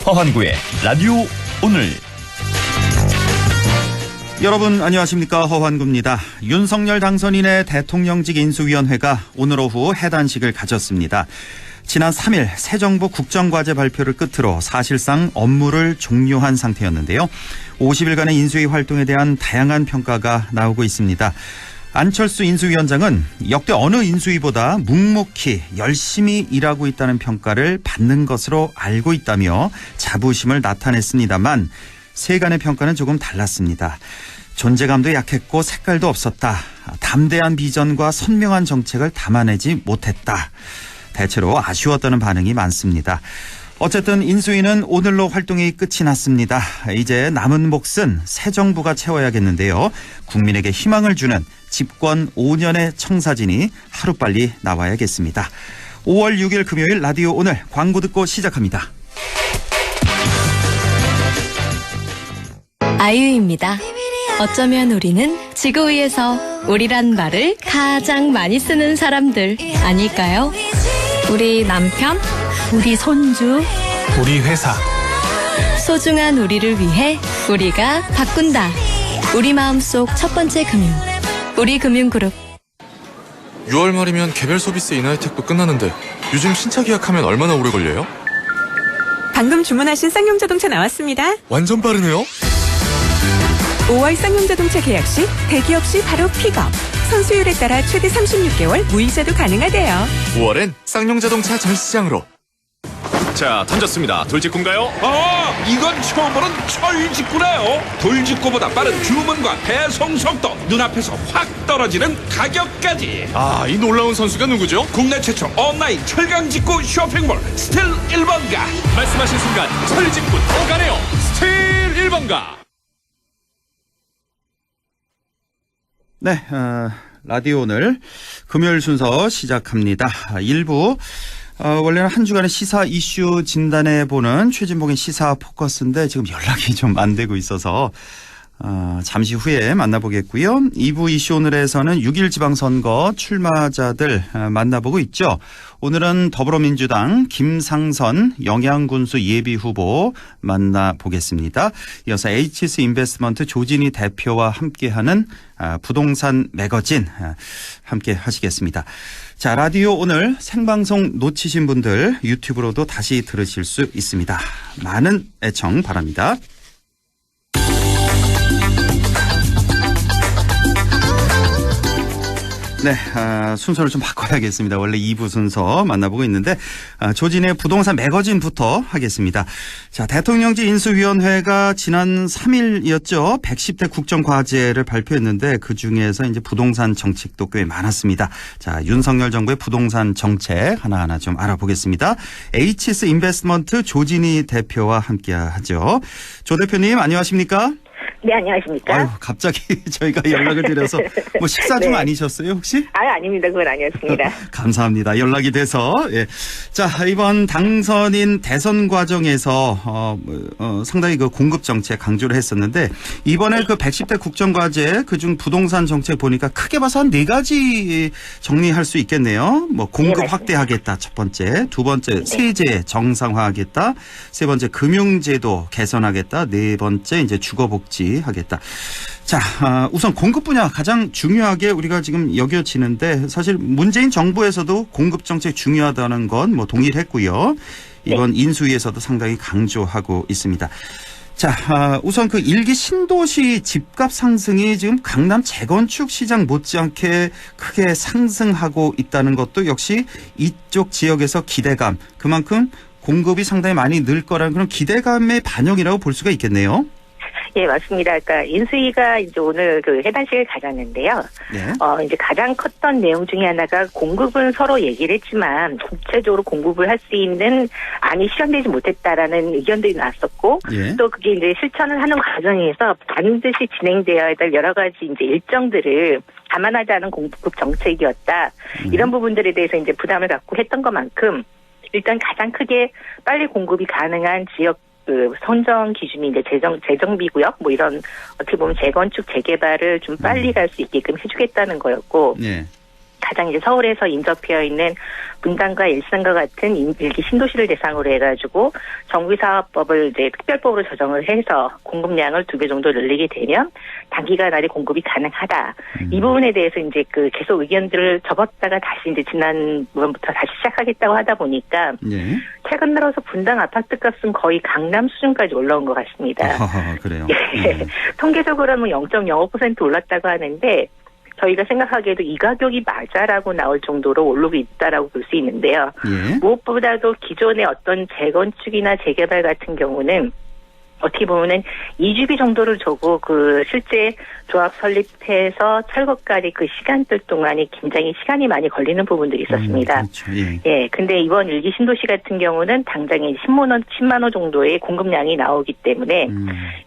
허환구의 라디오 오늘. 여러분 안녕하십니까, 허환구입니다. 윤석열 당선인의 대통령직 인수위원회가 오늘 오후 해단식을 가졌습니다. 지난 3일 새 정부 국정과제 발표를 끝으로 사실상 업무를 종료한 상태였는데요. 50일간의 인수위 활동에 대한 다양한 평가가 나오고 있습니다. 안철수 인수위원장은 역대 어느 인수위보다 묵묵히 열심히 일하고 있다는 평가를 받는 것으로 알고 있다며 자부심을 나타냈습니다만 세간의 평가는 조금 달랐습니다. 존재감도 약했고 색깔도 없었다. 담대한 비전과 선명한 정책을 담아내지 못했다. 대체로 아쉬웠다는 반응이 많습니다. 어쨌든 인수위는 오늘로 활동이 끝이 났습니다. 이제 남은 몫은 새 정부가 채워야겠는데요. 국민에게 희망을 주는 집권 5년의 청사진이 하루빨리 나와야겠습니다. 5월 6일 금요일 라디오 오늘 광고 듣고 시작합니다. 아유입니다. 어쩌면 우리는 지구 위에서 우리란 말을 가장 많이 쓰는 사람들 아닐까요? 우리 남편, 우리 손주, 우리 회사. 소중한 우리를 위해 우리가 바꾼다. 우리 마음속 첫 번째 금융, 우리금융그룹. 6월 말이면 개별 서비스 인하 혜택도 끝나는데 요즘 신차 계약하면 얼마나 오래 걸려요? 방금 주문하신 쌍용 자동차 나왔습니다. 완전 빠르네요. 5월 쌍용 자동차 계약 시 대기업 시 바로 픽업. 선수율에 따라 최대 36개월 무이자도 가능하대요. 5월엔 쌍용 자동차 전시장으로. 자, 던졌습니다. 돌직구인가요? 이건 처음 보는 철직구네요. 돌직구보다 빠른 주문과 배송 속도, 눈앞에서 확 떨어지는 가격까지. 이 놀라운 선수가 누구죠? 국내 최초 온라인 철강직구 쇼핑몰 스틸 1번가. 말씀하신 순간 철직구 더 가네요. 스틸 1번가. 네, 라디오 오늘 금요일 순서 시작합니다. 1부 원래는 한 주간의 시사 이슈 진단해보는 최진봉의 시사 포커스인데 지금 연락이 좀 안 되고 있어서 잠시 후에 만나보겠고요. 2부 이슈 오늘에서는 6.1 지방선거 출마자들 만나보고 있죠. 오늘은 더불어민주당 김상선 영양군수 예비후보 만나보겠습니다. 이어서 HS 인베스트먼트 조진희 대표와 함께하는 부동산 매거진 함께 하시겠습니다. 자, 라디오 오늘 생방송 놓치신 분들 유튜브로도 다시 들으실 수 있습니다. 많은 애청 바랍니다. 네, 순서를 좀 바꿔야겠습니다. 원래 2부 순서 만나보고 있는데 조진의 부동산 매거진부터 하겠습니다. 자, 대통령직 인수위원회가 지난 3일이었죠. 110대 국정과제를 발표했는데 그중에서 이제 부동산 정책도 꽤 많았습니다. 자, 윤석열 정부의 부동산 정책 하나하나 좀 알아보겠습니다. HS 인베스트먼트 조진희 대표와 함께하죠. 조 대표님 안녕하십니까? 네, 안녕하십니까? 아유, 갑자기 저희가 연락을 드려서 뭐 식사 중 네. 아니셨어요 혹시? 아닙니다. 그건 아니었습니다. 감사합니다. 연락이 돼서. 예. 자, 이번 당선인 대선 과정에서 상당히 그 공급 정책 강조를 했었는데 이번에 그 110대 국정과제 그중 부동산 정책 보니까 크게 봐서 한 4가지 정리할 수 있겠네요. 뭐 공급 네, 확대하겠다 첫 번째, 두 번째 세제 정상화하겠다, 세 번째 금융제도 개선하겠다, 네 번째 이제 주거복지 하겠다. 자, 우선 공급 분야 가장 중요하게 우리가 지금 여겨지는데 사실 문재인 정부에서도 공급 정책 중요하다는 건 뭐 동의를 했고요. 이번 인수위에서도 상당히 강조하고 있습니다. 자, 우선 그 1기 신도시 집값 상승이 지금 강남 재건축 시장 못지않게 크게 상승하고 있다는 것도 역시 이쪽 지역에서 기대감, 그만큼 공급이 상당히 많이 늘 거라는 그런 기대감의 반영이라고 볼 수가 있겠네요. 예, 맞습니다. 그러니까 인수위가 이제 오늘 그 해단식을 가졌는데요. 네. 이제 가장 컸던 내용 중에 하나가 공급은 서로 얘기를 했지만 구체적으로 공급을 할 수 있는 안이 실현되지 못했다라는 의견들이 나왔었고, 예. 또 그게 이제 실천을 하는 과정에서 반드시 진행되어야 될 여러 가지 이제 일정들을 감안하지 않은 공급 정책이었다. 이런 부분들에 대해서 이제 부담을 갖고 했던 것만큼 일단 가장 크게 빨리 공급이 가능한 지역 그 선정 기준이 이제 재정비구역 뭐 이런 어떻게 보면 재건축 재개발을 좀 빨리 갈 수 있게끔 해주겠다는 거였고, 네. 가장 이제 서울에서 인접해 있는 분당과 일산과 같은 일기 신도시를 대상으로 해가지고 정비사업법을 이제 특별법으로 조정을 해서 공급량을 2배 정도 늘리게 되면 단기간 안에 공급이 가능하다. 이 부분에 대해서 이제 그 계속 의견들을 접었다가 다시 이제 지난번부터 다시 시작하겠다고 하다 보니까 예. 최근 들어서 분당 아파트 값은 거의 강남 수준까지 올라온 것 같습니다. 그래요. 예. 통계적으로는 0.05% 올랐다고 하는데 저희가 생각하기에도 이 가격이 맞아라고 나올 정도로 오르고 있다라고 볼 수 있는데요. 예. 무엇보다도 기존의 어떤 재건축이나 재개발 같은 경우는 어떻게 보면은 2주기 정도를 두고 그 실제 조합 설립해서 철거까지 그 시간들 동안이 굉장히 시간이 많이 걸리는 부분들이 있었습니다. 그렇죠. 예. 예, 근데 이번 일기 신도시 같은 경우는 당장에 10만 호 정도의 공급량이 나오기 때문에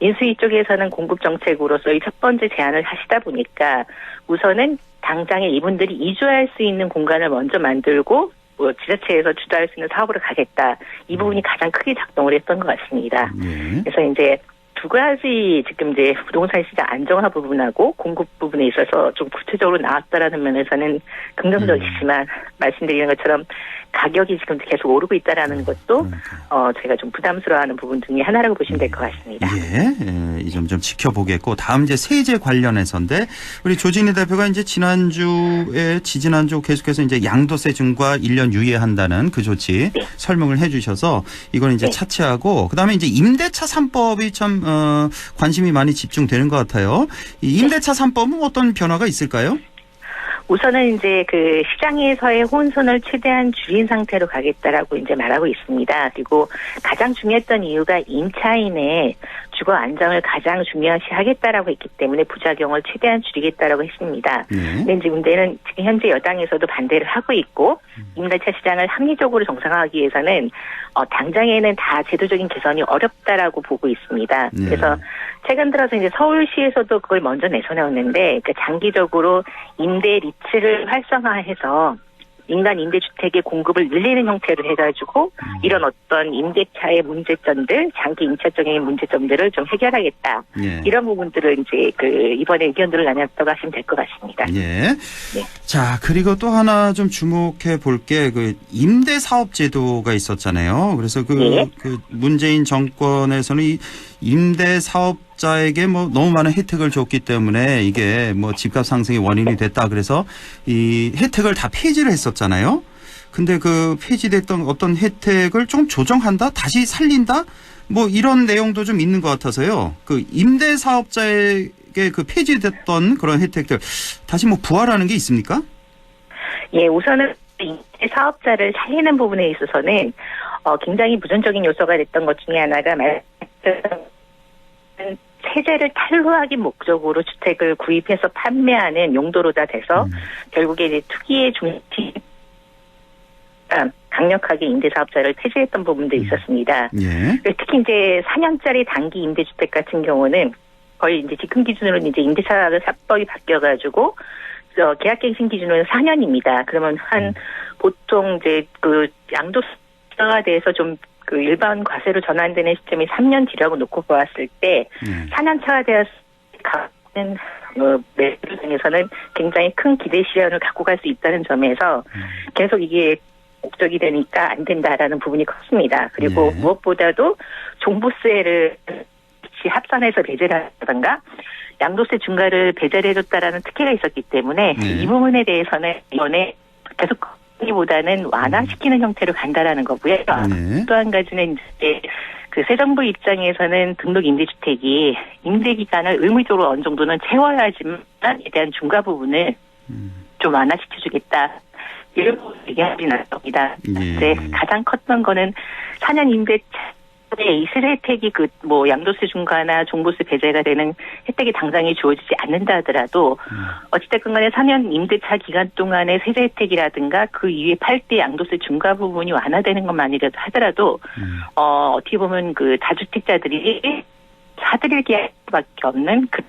인수위 쪽에서는 공급 정책으로서 이 첫 번째 제안을 하시다 보니까 우선은 당장에 이분들이 이주할 수 있는 공간을 먼저 만들고 지자체에서 주도할 수 있는 사업으로 가겠다. 이 부분이 가장 크게 작동을 했던 것 같습니다. 예. 그래서 이제 두 가지 지금 이제 부동산 시장 안정화 부분하고 공급 부분에 있어서 좀 구체적으로 나왔다라는 면에서는 긍정적이지만 말씀드리는 것처럼 가격이 지금 계속 오르고 있다라는 것도 제가 좀 부담스러워하는 부분 중에 하나라고 보시면 될 것 같습니다. 예, 이 점 좀 지켜보겠고 다음 이제 세제 관련해서인데 우리 조진희 대표가 이제 지난주 계속해서 이제 양도세 중과 1년 유예한다는 그 조치 네. 설명을 해주셔서 이걸 이제 네. 차치하고 그다음에 이제 임대차 3법이 참 관심이 많이 집중되는 것 같아요. 이 임대차 3법은 어떤 변화가 있을까요? 우선은 이제 그 시장에서의 혼선을 최대한 줄인 상태로 가겠다라고 이제 말하고 있습니다. 그리고 가장 중요했던 이유가 임차인의 주거 안정을 가장 중요시 하겠다라고 했기 때문에 부작용을 최대한 줄이겠다라고 했습니다. 근데 이제 문제는 지금 현재 여당에서도 반대를 하고 있고 임대차 시장을 합리적으로 정상화하기 위해서는 당장에는 다 제도적인 개선이 어렵다라고 보고 있습니다. 그래서 최근 들어서 이제 서울시에서도 그걸 먼저 내세웠는데 그러니까 장기적으로 임대 리츠를 활성화해서 민간 임대주택의 공급을 늘리는 형태로 해가지고 이런 어떤 임대차의 문제점들, 장기 임차적인 문제점들을 좀 해결하겠다. 예. 이런 부분들을 이제 그 이번에 의견들을 나눴다고 하시면 될 것 같습니다. 예. 네. 자, 그리고 또 하나 좀 주목해 볼 게 그 임대 사업 제도가 있었잖아요. 그래서 그 문재인 정권에서는 이 임대 사업자에게 뭐 너무 많은 혜택을 줬기 때문에 이게 뭐 집값 상승의 원인이 됐다. 그래서 이 혜택을 다 폐지를 했었잖아요. 근데 그 폐지됐던 어떤 혜택을 좀 조정한다? 다시 살린다? 뭐 이런 내용도 좀 있는 것 같아서요. 그 임대 사업자에게 그 폐지됐던 그런 혜택들 다시 뭐 부활하는 게 있습니까? 예, 우선은 임대 사업자를 살리는 부분에 있어서는 굉장히 부정적인 요소가 됐던 것 중에 하나가 세제를 탈루하기 목적으로 주택을 구입해서 판매하는 용도로 다 돼서 결국에 이제 투기의 중심 강력하게 임대사업자를 폐지했던 부분도 있었습니다. 예. 특히 이제 4년짜리 단기 임대주택 같은 경우는 거의 이제 지금 기준으로 이제 임대차법이 바뀌어가지고 계약갱신 기준으로는 4년입니다. 그러면 한 보통 이제 그 양도세가 대해서 좀 그 일반 과세로 전환되는 시점이 3년 뒤라고 놓고 보았을 때 4년 차가 되었는 매수 중에서는 굉장히 큰 기대 시련을 갖고 갈 수 있다는 점에서 계속 이게 목적이 되니까 안 된다라는 부분이 컸습니다. 그리고 무엇보다도 종부세를 합산해서 배제를 하던가 양도세 중과를 배제를 해줬다라는 특혜가 있었기 때문에 이 부분에 대해서는 이번에 계속 보다는 완화시키는 형태로 간다라는 거고요. 또 한 가지는 이제 그 새 정부 입장에서는 등록 임대주택이 임대 기간을 의무적으로 어느 정도는 채워야지만에 대한 중과 부분을 좀 완화시켜주겠다. 이런 부분을 얘기하진 않습니다. 이제 가장 컸던 거는 4년 임대차 이 세제 혜택이 그 뭐 양도세 중과나 종부세 배제가 되는 혜택이 당장에 주어지지 않는다 하더라도 어찌됐건 간에 4년 임대차 기간 동안의 세제 혜택이라든가 그 이후에 팔 때 양도세 중과 부분이 완화되는 것만이라도 하더라도 어떻게 보면 그 다주택자들이 사들이게 수밖에 없는 그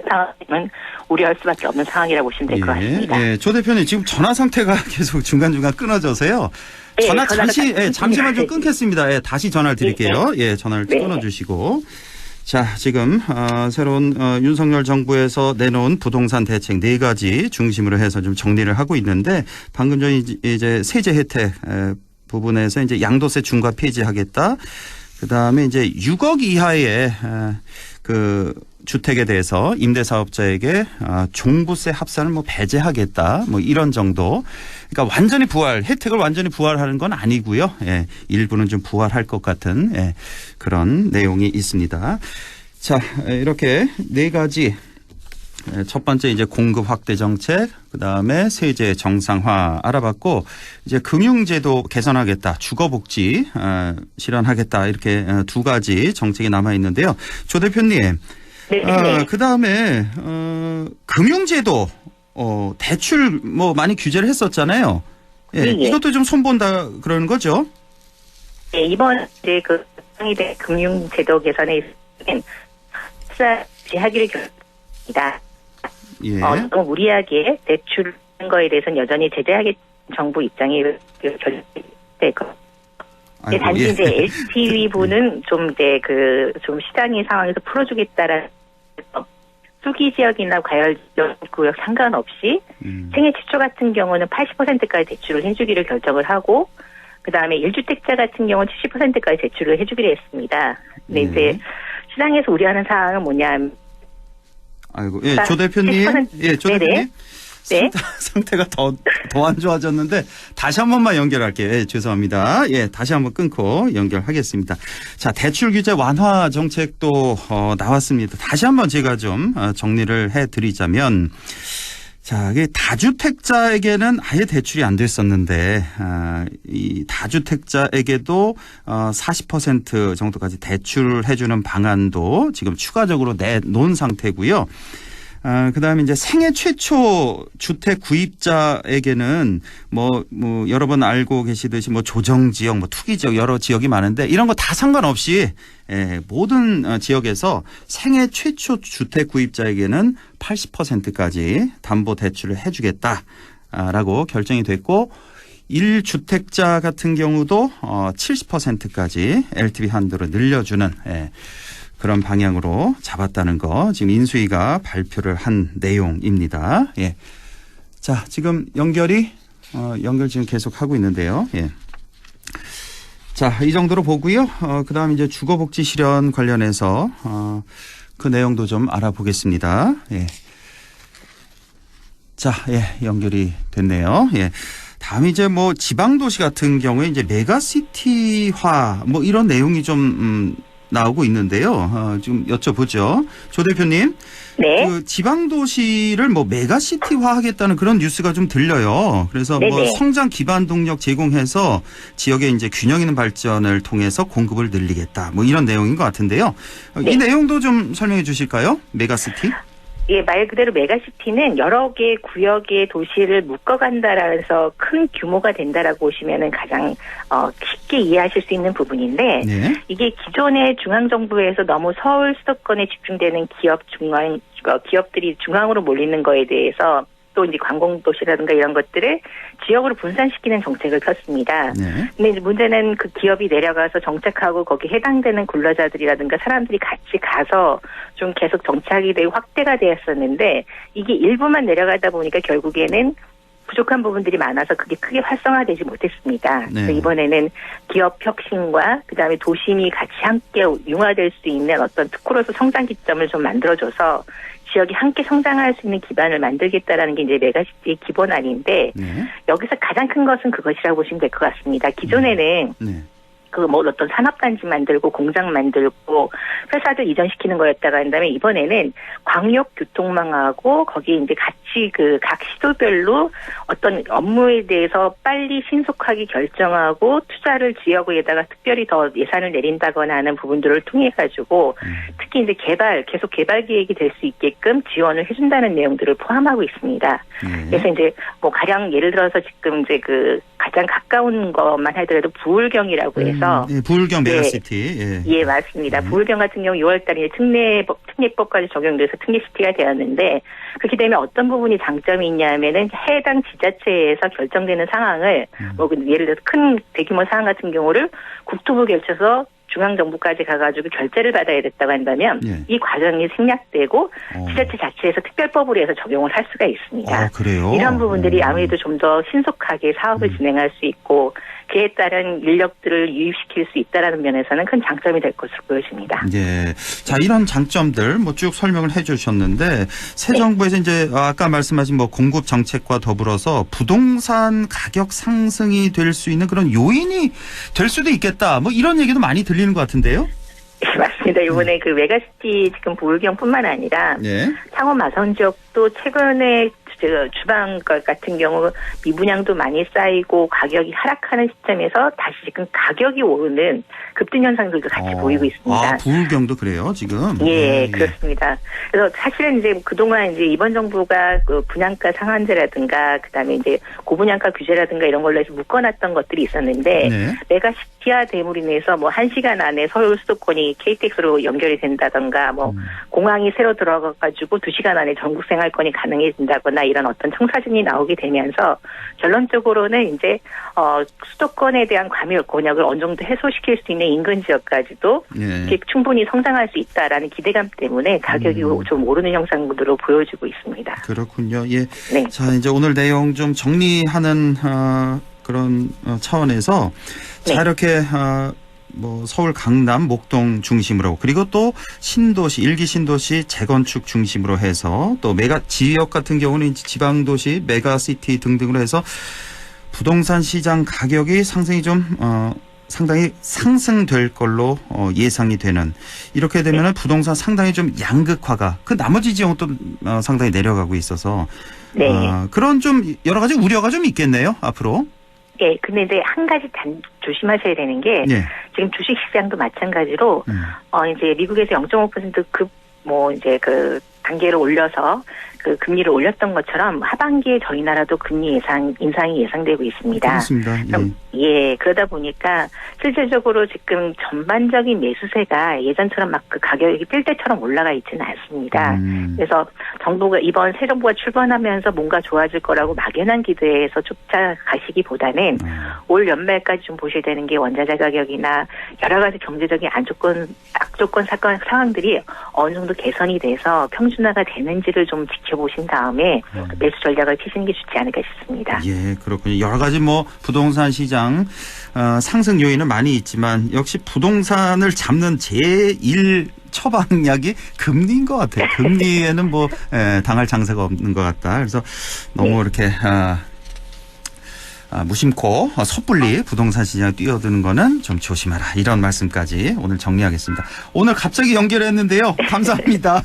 상황은 우려할 수밖에 없는 상황이라고 보시면 될 것 같습니다. 예, 조 대표님 지금 전화 상태가 계속 중간중간 끊어져서요. 잠시만 좀 끊겠습니다. 다시 전화를 드릴게요. 전화를 끊어주시고. 자, 지금 새로운 윤석열 정부에서 내놓은 부동산 대책 4가지 중심으로 해서 좀 정리를 하고 있는데 방금 전에 이제 세제 혜택 부분에서 이제 양도세 중과 폐지하겠다. 그다음에 이제 6억 이하의 그 주택에 대해서 임대사업자에게 종부세 합산을 뭐 배제하겠다. 뭐 이런 정도. 그러니까 완전히 혜택을 완전히 부활하는 건 아니고요. 예, 일부는 좀 부활할 것 같은 그런 내용이 있습니다. 자, 이렇게 4가지. 첫 번째 이제 공급 확대 정책, 그다음에 세제 정상화 알아봤고 이제 금융제도 개선하겠다, 주거복지 실현하겠다 이렇게 2가지 정책이 남아 있는데요. 조 대표님, 그다음에 금융제도 대출 뭐 많이 규제를 했었잖아요. 예, 이것도 좀 손본다 그러는 거죠? 네, 이번 이제 그 상의된 금융제도 개선에 있어서는 하기를 결정합니다. 예. 너무 무리하게 대출한 거에 대해서는 여전히 제재하겠 정부 입장이 결정될 것. 단지 이제 LTV부는 좀 이제 좀 시장의 상황에서 풀어주겠다라는 수기 지역이나 과열 구역 상관없이 생애 최초 같은 경우는 80%까지 대출을 해주기를 결정을 하고 그다음에 1주택자 같은 경우는 70%까지 대출을 해주기로 했습니다. 근데 이제 시장에서 우려하는 사항은 뭐냐면 아이고, 예, 조 대표님. 예, 조 대표님. 네. 상태가 더 안 좋아졌는데 다시 한 번만 연결할게요. 예, 죄송합니다. 예, 다시 한번 끊고 연결하겠습니다. 자, 대출 규제 완화 정책도 나왔습니다. 다시 한번 제가 좀 정리를 해드리자면 자, 이게 다주택자에게는 아예 대출이 안 됐었는데 이 다주택자에게도 40% 정도까지 대출을 해주는 방안도 지금 추가적으로 내놓은 상태고요. 그다음에 이제 생애 최초 주택 구입자에게는 뭐 여러 번 알고 계시듯이 뭐 조정 지역, 뭐 투기 지역 여러 지역이 많은데 이런 거 다 상관없이 모든 지역에서 생애 최초 주택 구입자에게는 80%까지 담보 대출을 해주겠다라고 결정이 됐고 1주택자 같은 경우도 70%까지 LTV 한도를 늘려주는 그런 방향으로 잡았다는 거 지금 인수위가 발표를 한 내용입니다. 예. 자, 지금 연결 지금 계속 하고 있는데요. 예. 자, 이 정도로 보고요. 그다음 이제 주거복지 실현 관련해서 그 내용도 좀 알아보겠습니다. 예. 자, 예, 연결이 됐네요. 예. 다음 이제 뭐 지방도시 같은 경우에 이제 메가시티화 뭐 이런 내용이 좀 나오고 있는데요. 좀 여쭤보죠. 조 대표님. 네. 그 지방도시를 뭐 메가시티화 하겠다는 그런 뉴스가 좀 들려요. 그래서 네네. 뭐 성장 기반 동력 제공해서 지역의 이제 균형 있는 발전을 통해서 공급을 늘리겠다. 뭐 이런 내용인 것 같은데요. 네. 이 내용도 좀 설명해 주실까요? 메가시티? 예, 말 그대로 메가시티는 여러 개 구역의 도시를 묶어간다라서 큰 규모가 된다라고 보시면은 가장 쉽게 이해하실 수 있는 부분인데 네. 이게 기존의 중앙정부에서 너무 서울 수도권에 집중되는 기업들이 중앙으로 몰리는 거에 대해서 또 이제 관공도시라든가 이런 것들을 지역으로 분산시키는 정책을 폈습니다. 네. 근데 이제 문제는 그 기업이 내려가서 정착하고 거기 해당되는 근로자들이라든가 사람들이 같이 가서 좀 계속 정착이 되고 확대가 되었었는데 이게 일부만 내려가다 보니까 결국에는 부족한 부분들이 많아서 그게 크게 활성화되지 못했습니다. 네. 그래서 이번에는 기업 혁신과 그다음에 도심이 같이 함께 융화될 수 있는 어떤 특구로서 성장 기점을 좀 만들어줘서 지역이 함께 성장할 수 있는 기반을 만들겠다라는 게 이제 메가시티의 기본안인데 네. 여기서 가장 큰 것은 그것이라고 보시면 될 것 같습니다. 기존에는 네. 그 뭐 어떤 산업단지 만들고 공장 만들고 회사들 이전시키는 거였다가 한다면 이번에는 광역 교통망하고 거기에 이제 같이 그 각 시도별로 어떤 업무에 대해서 빨리 신속하게 결정하고 투자를 지역에다가 특별히 더 예산을 내린다거나 하는 부분들을 통해 가지고 특히 이제 계속 개발 계획이 될 수 있게끔 지원을 해준다는 내용들을 포함하고 있습니다. 그래서 이제 뭐 가령 예를 들어서 지금 이제 그 가장 가까운 것만 하더라도 부울경이라고 해서 예, 부울경 메가시티. 예, 맞습니다. 부울경 같은 경우 6월달에 특례법까지 적용돼서 특례시티가 되었는데 그렇게 되면 어떤 부분이 장점이 있냐면은 해당 지자체에서 결정되는 상황을 뭐 예를 들어서 큰 대규모 사항 같은 경우를 국토부 결쳐서 중앙정부까지 가가지고 결재를 받아야 됐다고 한다면 예. 이 과정이 생략되고 지자체 자체에서 특별법으로 해서 적용을 할 수가 있습니다. 그래요? 이런 부분들이 아무래도 좀 더 신속하게 사업을 진행할 수 있고 그에 따른 인력들을 유입시킬 수 있다는 면에서는 큰 장점이 될 것으로 보여집니다. 예. 자, 이런 장점들 뭐 쭉 설명을 해 주셨는데 새 정부에서 이제 아까 말씀하신 뭐 공급 정책과 더불어서 부동산 가격 상승이 될 수 있는 그런 요인이 될 수도 있겠다. 뭐 이런 얘기도 많이 들리는 것 같은데요. 네, 맞습니다. 이번에 그 메가시티 지금 부울경뿐만 아니라 예. 창원 마산 지역도 최근에 주방 같은 경우 미분양도 많이 쌓이고 가격이 하락하는 시점에서 다시 지금 가격이 오르는 급등 현상들도 같이 보이고 있습니다. 부울경도 그래요, 지금? 예, 그렇습니다. 그래서 사실은 이제 그동안 이제 이번 정부가 그 분양가 상한제라든가 그다음에 이제 고분양가 규제라든가 이런 걸로 해서 묶어놨던 것들이 있었는데 네. 메가시티화 됨으로 인해서 뭐 1시간 안에 서울 수도권이 KTX로 연결이 된다던가 뭐 공항이 새로 들어가가지고 2시간 안에 전국 생활권이 가능해진다거나 이런 어떤 청사진이 나오게 되면서 결론적으로는 이제 수도권에 대한 과밀 권역을 어느 정도 해소시킬 수 있는 인근 지역까지도 예. 충분히 성장할 수 있다라는 기대감 때문에 가격이 좀 오르는 형상으로 보여지고 있습니다. 그렇군요. 예. 네. 자, 이제 오늘 내용 좀 정리하는 그런 차원에서 네. 자, 이렇게 뭐 서울 강남 목동 중심으로 그리고 또 신도시 일기 신도시 재건축 중심으로 해서 또 메가 지역 같은 경우는 이제 지방도시 메가시티 등등으로 해서 부동산 시장 가격이 상승이 좀 상당히 상승될 걸로 예상이 되는 이렇게 되면은 부동산 상당히 좀 양극화가 그 나머지 지역은 또 상당히 내려가고 있어서 네. 그런 좀 여러 가지 우려가 좀 있겠네요 앞으로. 예, 근데 이제 한 가지 조심하셔야 되는 게 예. 지금 주식 시장도 마찬가지로 이제 미국에서 0.5% 뭐 이제 그 단계를 올려서 그 금리를 올렸던 것처럼 하반기에 저희 나라도 금리 인상이 예상되고 있습니다. 그렇습니다. 그럼 그러다 보니까 실질적으로 지금 전반적인 매수세가 예전처럼 막 그 가격이 뛸 때처럼 올라가 있지는 않습니다. 그래서 정부가 이번 새 정부가 출범하면서 뭔가 좋아질 거라고 막연한 기대에서 쫓아가시기보다는 올 연말까지 좀 보셔야 되는 게 원자재 가격이나 여러 가지 경제적인 악조건 상황들이 어느 정도 개선이 돼서 평준화가 되는지를 좀 지켜보신 다음에 매수 전략을 펴시는 게 좋지 않을까 싶습니다. 예, 그렇군요. 여러 가지 뭐 부동산 시장 상승 요인은 많이 있지만 역시 부동산을 잡는 제1 처방약이 금리인 것 같아요. 금리에는 뭐 당할 장사가 없는 것 같다. 그래서 너무 이렇게 무심코 섣불리 부동산 시장에 뛰어드는 거는 좀 조심하라. 이런 말씀까지 오늘 정리하겠습니다. 오늘 갑자기 연결했는데요. 감사합니다.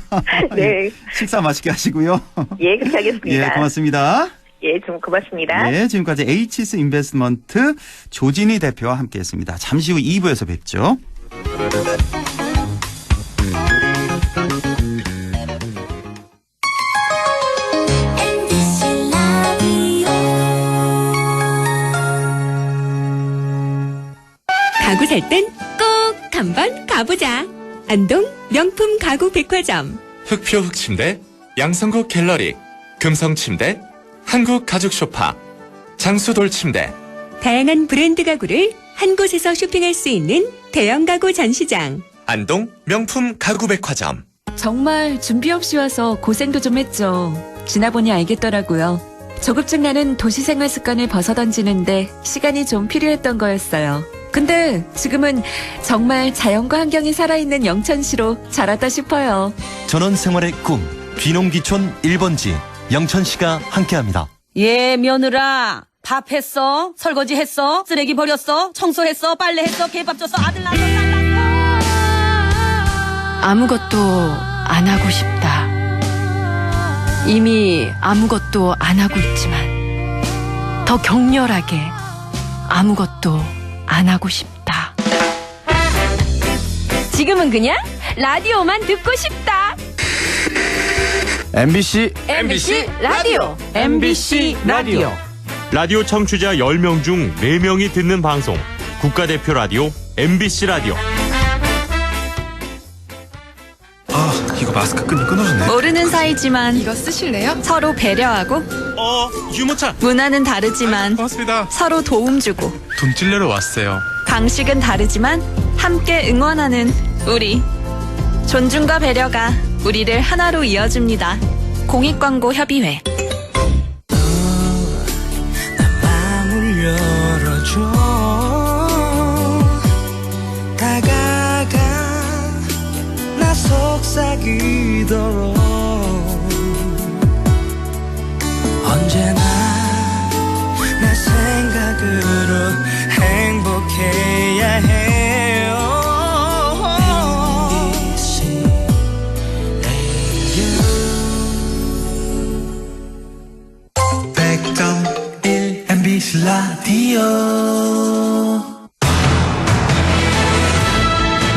네. 식사 맛있게 하시고요. 예, 그렇게 하겠습니다. 예, 고맙습니다. 예, 좀 고맙습니다. 네, 지금까지 H스 인베스트먼트 조진희 대표와 함께했습니다. 잠시 후 2부에서 뵙죠. 가구 살 땐 꼭 한번 가보자. 안동 명품 가구 백화점. 흑표 흑침대, 양성국 갤러리, 금성침대, 한국 가죽 소파, 장수돌 침대. 다양한 브랜드 가구를 한 곳에서 쇼핑할 수 있는 대형 가구 전시장. 안동 명품 가구 백화점. 정말 준비 없이 와서 고생도 좀 했죠. 지나보니 알겠더라고요. 조급증 나는 도시생활 습관을 벗어던지는데 시간이 좀 필요했던 거였어요. 근데 지금은 정말 자연과 환경이 살아있는 영천시로 자랐다 싶어요. 전원생활의 꿈 귀농귀촌 1번지 영천시가 함께합니다. 예, 며느라. 밥 했어? 설거지 했어? 쓰레기 버렸어? 청소했어? 빨래했어? 개밥 줬어? 아들 낳았어? 딸 낳았어? 아무것도 안 하고 싶다. 이미 아무것도 안 하고 있지만 더 격렬하게 아무것도 안 하고 싶다. 지금은 그냥 라디오만 듣고 싶다. MBC 라디오. MBC 라디오. 라디오 청취자 10명 중 4명이 듣는 방송. 국가대표 라디오 MBC 라디오. 이거 마스크 끈이 끊어졌네. 모르는 사이지만 이거 쓰실래요? 서로 배려하고 유모차. 문화는 다르지만 고맙습니다. 서로 도움 주고 돈 찔러러 왔어요. 방식은 다르지만 함께 응원하는 우리. 존중과 배려가 우리를 하나로 이어줍니다. 공익광고협의회. 마음을 열어줘. 다가가 나 속삭이도록 언제나 나 생각으로 행복해야 해요. MBC 라디오.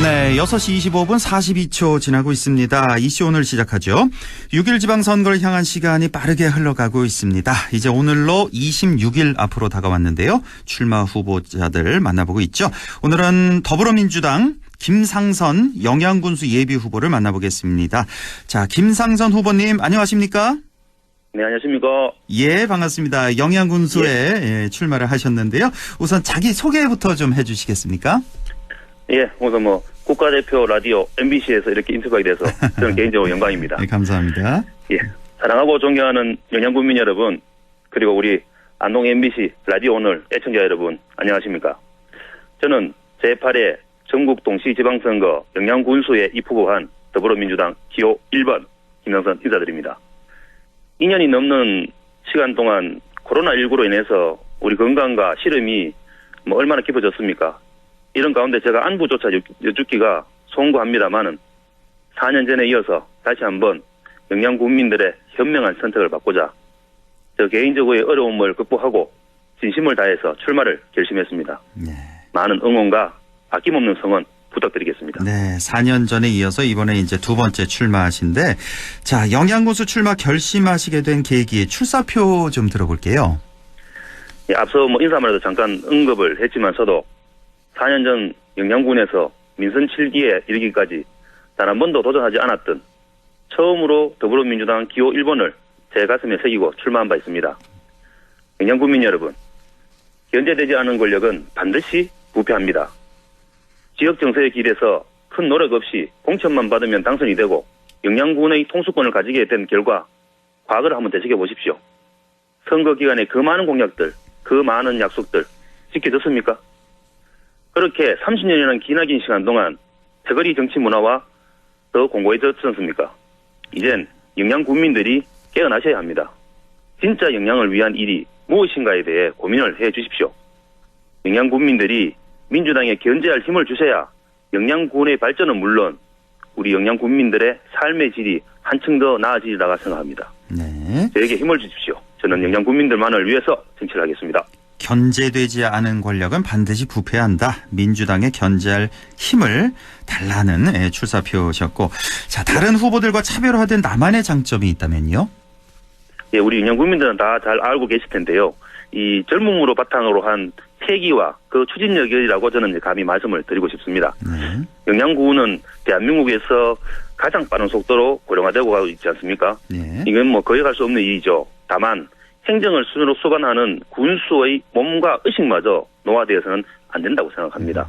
네, 6시 25분 42초 지나고 있습니다. 이슈 오늘 시작하죠. 6일 지방선거를 향한 시간이 빠르게 흘러가고 있습니다. 이제 오늘로 26일 앞으로 다가왔는데요. 출마 후보자들 만나보고 있죠. 오늘은 더불어민주당 김상선 영양군수 예비 후보를 만나보겠습니다. 자, 김상선 후보님 안녕하십니까? 네, 안녕하십니까. 예, 반갑습니다. 영양군수에 출마를 하셨는데요. 우선 자기 소개부터 좀 해주시겠습니까? 예, 우선 국가대표 라디오 MBC에서 이렇게 인터뷰하게 돼서 저는 개인적으로 영광입니다. 네, 감사합니다. 예, 사랑하고 존경하는 영양군민 여러분, 그리고 우리 안동 MBC 라디오 오늘 애청자 여러분, 안녕하십니까. 저는 제8회 전국 동시지방선거 영양군수에 입후보한 더불어민주당 기호 1번 김상선 인사드립니다. 2년이 넘는 시간 동안 코로나19로 인해서 우리 건강과 시름이 얼마나 깊어졌습니까? 이런 가운데 제가 안부조차 여쭙기가 송구합니다만은 4년 전에 이어서 다시 한번 영양국민들의 현명한 선택을 받고자 저 개인적으로의 어려움을 극복하고 진심을 다해서 출마를 결심했습니다. 네. 많은 응원과 아낌없는 성원 부탁드리겠습니다. 네, 4년 전에 이어서 이번에 이제 두 번째 출마하신데, 자, 영양군수 출마 결심하시게 된 계기, 출사표 좀 들어볼게요. 예, 앞서 인사말에도 잠깐 언급을 했지만서도 4년 전 영양군에서 민선 7기에 이르기까지 단 한 번도 도전하지 않았던 처음으로 더불어민주당 기호 1번을 제 가슴에 새기고 출마한 바 있습니다. 영양군민 여러분, 견제되지 않은 권력은 반드시 부패합니다. 지역 정세의 길에서 큰 노력 없이 공천만 받으면 당선이 되고 영양군의 통수권을 가지게 된 결과 과거를 한번 되새겨 보십시오. 선거 기간에 그 많은 공약들, 그 많은 약속들 지켜졌습니까? 그렇게 30년이라는 기나긴 시간 동안 패거리 정치 문화와 더 공고해졌지 않습니까? 이젠 영양군민들이 깨어나셔야 합니다. 진짜 영양을 위한 일이 무엇인가에 대해 고민을 해 주십시오. 영양군민들이 민주당에 견제할 힘을 주셔야 영양군의 발전은 물론 우리 영양군민들의 삶의 질이 한층 더 나아지리라 생각합니다. 네. 저에게 힘을 주십시오. 저는 영양군민들만을 위해서 정치를 하겠습니다. 견제되지 않은 권력은 반드시 부패한다. 민주당에 견제할 힘을 달라는 출사표셨고, 자, 다른 후보들과 차별화된 나만의 장점이 있다면요? 예, 우리 영양군민들은 다 잘 알고 계실 텐데요. 이 젊음으로 바탕으로 한 패기와 그 추진력이라고 저는 감히 말씀을 드리고 싶습니다. 영양군은 대한민국에서 가장 빠른 속도로 고령화되고 가고 있지 않습니까? 네. 이건 거역할 수 없는 일이죠. 다만 행정을 순으로 수반하는 군수의 몸과 의식마저 노화되어서는 안 된다고 생각합니다.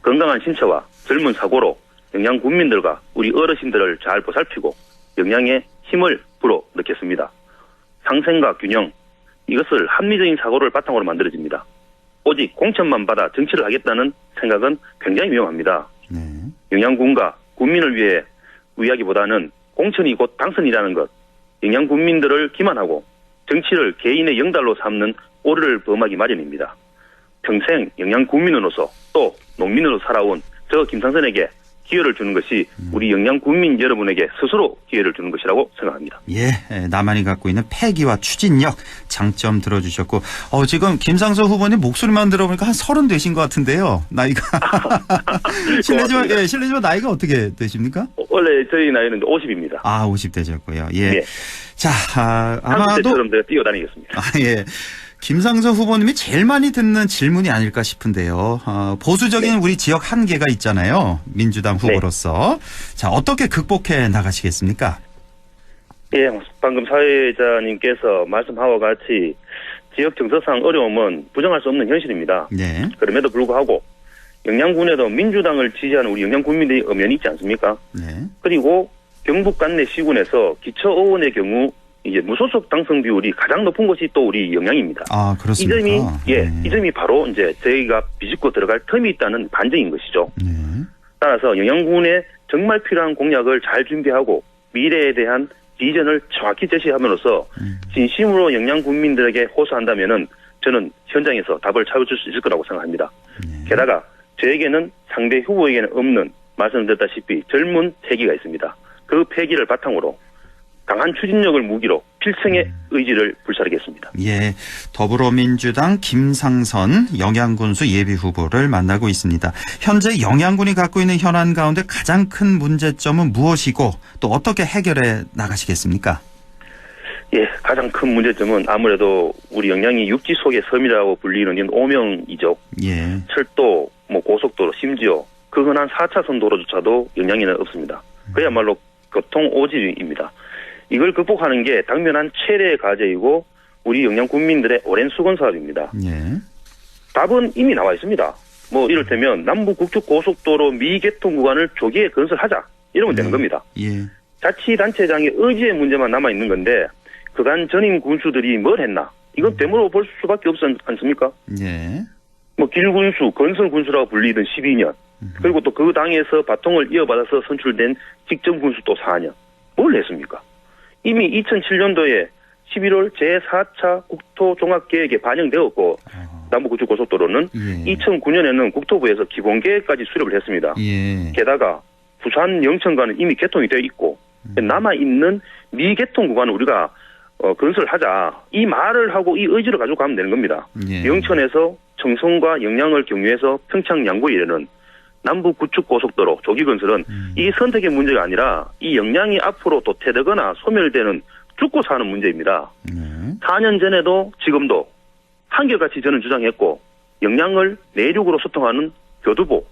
건강한 신체와 젊은 사고로 영양군민들과 우리 어르신들을 잘 보살피고 영양에 힘을 불어넣겠습니다. 상생과 균형, 이것을 합리적인 사고를 바탕으로 만들어집니다. 오직 공천만 받아 정치를 하겠다는 생각은 굉장히 위험합니다. 영양군과 국민을 위해 위하기보다는 공천이 곧 당선이라는 것, 영양군민들을 기만하고 정치를 개인의 영달로 삼는 오류를 범하기 마련입니다. 평생 영양군민으로서 또 농민으로 살아온 저 김상선에게 기회를 주는 것이 우리 영양군민 여러분에게 스스로 기회를 주는 것이라고 생각합니다. 예, 나만이 갖고 있는 패기와 추진력 장점 들어주셨고, 지금 김상선 후보님 목소리만 들어보니까 한 30 되신 것 같은데요. 나이가. 실례지만 나이가 어떻게 되십니까? 원래 저희 나이는 50입니다. 아, 50 되셨고요. 예. 네. 자, 아마도. 30대처럼 제가 뛰어다니겠습니다. 예. 김상선 후보님이 제일 많이 듣는 질문이 아닐까 싶은데요. 보수적인 우리 지역 한계가 있잖아요. 민주당 후보로서. 자, 어떻게 극복해 나가시겠습니까? 예, 방금 사회자님께서 말씀하고 같이 지역 정서상 어려움은 부정할 수 없는 현실입니다. 네. 그럼에도 불구하고 영양군에도 민주당을 지지하는 우리 영양군민들이 엄연히 있지 않습니까? 네. 그리고 경북 관내 시군에서 기초의원의 경우 이제 무소속 당선 비율이 가장 높은 것이 또 우리 영양입니다. 아, 그렇습니까? 이 점이 바로 이제 저희가 비집고 들어갈 텀이 있다는 반증인 것이죠. 네. 따라서 영양군에 정말 필요한 공약을 잘 준비하고 미래에 대한 비전을 정확히 제시함으로써 진심으로 영양군민들에게 호소한다면은 저는 현장에서 답을 찾아줄 수 있을 거라고 생각합니다. 게다가 저에게는 상대 후보에게는 없는 말씀드렸다시피 젊은 패기가 있습니다. 그 패기를 바탕으로 강한 추진력을 무기로 필승의 의지를 불사르겠습니다. 예, 더불어민주당 김상선 영양군수 예비후보를 만나고 있습니다. 현재 영양군이 갖고 있는 현안 가운데 가장 큰 문제점은 무엇이고 또 어떻게 해결해 나가시겠습니까? 예, 가장 큰 문제점은 아무래도 우리 영양이 육지 속의 섬이라고 불리는 오명이죠. 예. 철도, 고속도로, 심지어 그 흔한 4차선 도로조차도 영양에는 없습니다. 그야말로 교통 오지입니다. 이걸 극복하는 게 당면한 최대의 과제이고 우리 영양 국민들의 오랜 수건 사업입니다. 예. 답은 이미 나와 있습니다. 이를테면 남부 국축 고속도로 미개통 구간을 조기에 건설하자 이러면 되는 겁니다. 예. 자치단체장의 의지의 문제만 남아 있는 건데 그간 전임 군수들이 뭘 했나? 이건 되물어 볼 수밖에 없지 않습니까? 예. 길군수, 건설군수라고 불리던 12년 그리고 또 그 당에서 바통을 이어받아서 선출된 직전군수 또 4년 뭘 했습니까? 이미 2007년도에 11월 제4차 국토종합계획에 반영되었고 남부국축고속도로는 2009년에는 국토부에서 기본계획까지 수립을 했습니다. 예. 게다가 부산 영천과는 이미 개통이 되어 있고 남아있는 미개통 구간을 우리가 건설하자 이 말을 하고 이 의지를 가지고 가면 되는 겁니다. 예. 영천에서 청송과 영양을 경유해서 평창 양구 이르는 남부구축고속도로 조기 건설은 이 선택의 문제가 아니라 이 영양이 앞으로 도태되거나 소멸되는 죽고 사는 문제입니다. 4년 전에도 지금도 한결같이 저는 주장했고 영양을 내륙으로 소통하는 교두보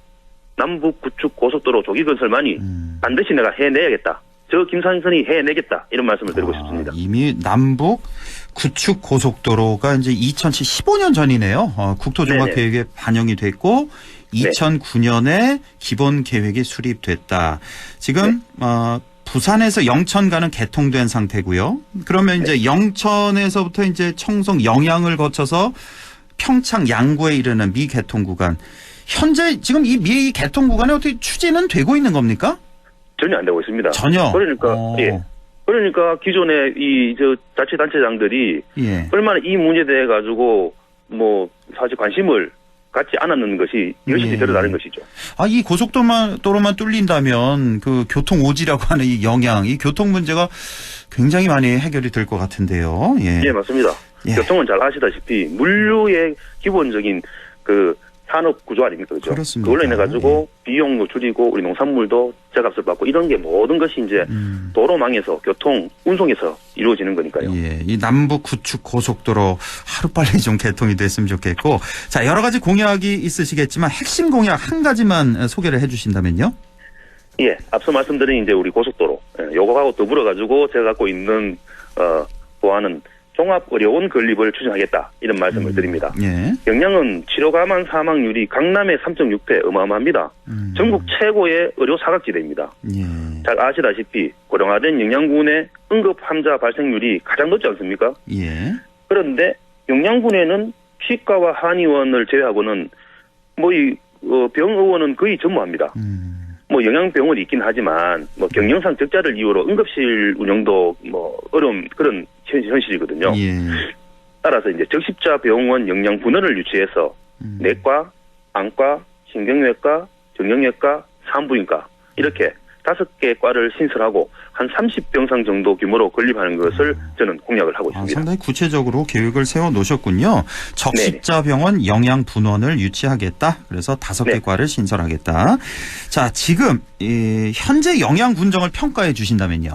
남부구축고속도로 조기 건설만이 반드시 내가 해내야겠다. 저 김상선이 해내겠다. 이런 말씀을 드리고 싶습니다. 이미 남북 구축 고속도로가 이제 2015년 전이네요. 국토종합계획에 반영이 됐고 2009년에 기본 계획이 수립됐다. 지금 부산에서 영천 가는 개통된 상태고요. 그러면 이제 영천에서부터 이제 청송 영양을 거쳐서 평창 양구에 이르는 미 개통 구간. 현재 지금 이 미 개통 구간에 어떻게 추진은 되고 있는 겁니까? 전혀 안 되고 있습니다. 전혀. 그러니까 기존의 자치단체장들이 얼마나 이 문제에 대해 가지고 사실 관심을 갖지 않았는 것이 열심히 드러나는 것이죠. 이 고속도로만 뚫린다면 그 교통 오지라고 하는 이 영양, 이 교통 문제가 굉장히 많이 해결이 될 것 같은데요. 예, 맞습니다. 교통은 잘 아시다시피 물류의 기본적인 그 산업 구조 아닙니까? 그죠? 그렇습니다. 그걸로 인해 가지고 비용도 줄이고 우리 농산물도 제값을 받고 이런 게 모든 것이 이제 도로망에서 교통, 운송에서 이루어지는 거니까요. 예, 이 남북 구축 고속도로 하루빨리 좀 개통이 됐으면 좋겠고, 자, 여러 가지 공약이 있으시겠지만 핵심 공약 한 가지만 소개를 해주신다면요? 예, 앞서 말씀드린 이제 우리 고속도로, 요거하고 더불어 가지고 제가 갖고 있는 보안은 종합의료원 건립을 추진하겠다 이런 말씀을 드립니다. 예. 영양은 치료 감환 사망률이 강남의 3.6배 어마어마합니다. 전국 최고의 의료 사각지대입니다. 예. 잘 아시다시피 고령화된 영양군의 응급 환자 발생률이 가장 높지 않습니까? 예. 그런데 영양군에는 치과와 한의원을 제외하고는 병의원은 거의 전무합니다. 영양병원이 있긴 하지만 경영상 적자를 이유로 응급실 운영도 어려운 그런 현실이거든요. 예. 따라서 이제 적십자 병원 영양 분원을 유치해서 내과, 안과, 신경외과, 정형외과, 산부인과 이렇게 5개 과를 신설하고 한 30병상 정도 규모로 건립하는 것을 저는 공약을 하고 있습니다. 상당히 구체적으로 계획을 세워놓으셨군요. 적십자병원 영양분원을 유치하겠다. 그래서 5개 과를 신설하겠다. 자, 지금 현재 영양 군정을 평가해 주신다면요.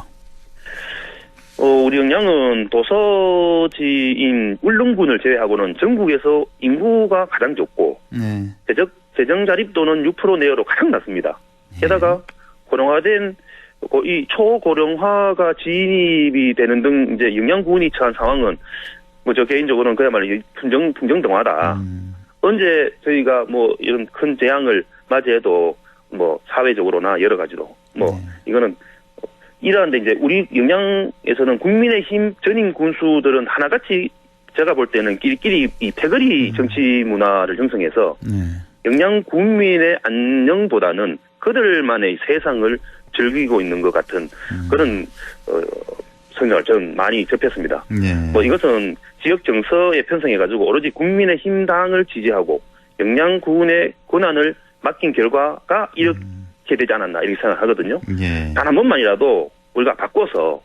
우리 영양은 도서지인 울릉군을 제외하고는 전국에서 인구가 가장 적고 재정 자립도는 6% 내외로 가장 낮습니다. 게다가 고령화된 이 초고령화가 진입이 되는 등 이제 영양군이 처한 상황은 저 개인적으로는 그야말로 풍정등화다. 언제 저희가 뭐 이런 큰 재앙을 맞이해도 뭐 사회적으로나 여러 가지로 뭐 이거는 이러한데 이제 우리 영양에서는 국민의힘 전임 군수들은 하나같이 제가 볼 때는 끼리끼리 이 패거리 정치 문화를 형성해서 영양 국민의 안녕보다는 그들만의 세상을 즐기고 있는 것 같은 그런 성향을 저는 많이 접했습니다. 뭐 이것은 지역 정서에 편성해가지고 오로지 국민의힘 당을 지지하고 영양군의 권한을 맡긴 결과가 이렇게 되지 않았나 이렇게 생각하거든요. 단 한 번만이라도 우리가 바꿔서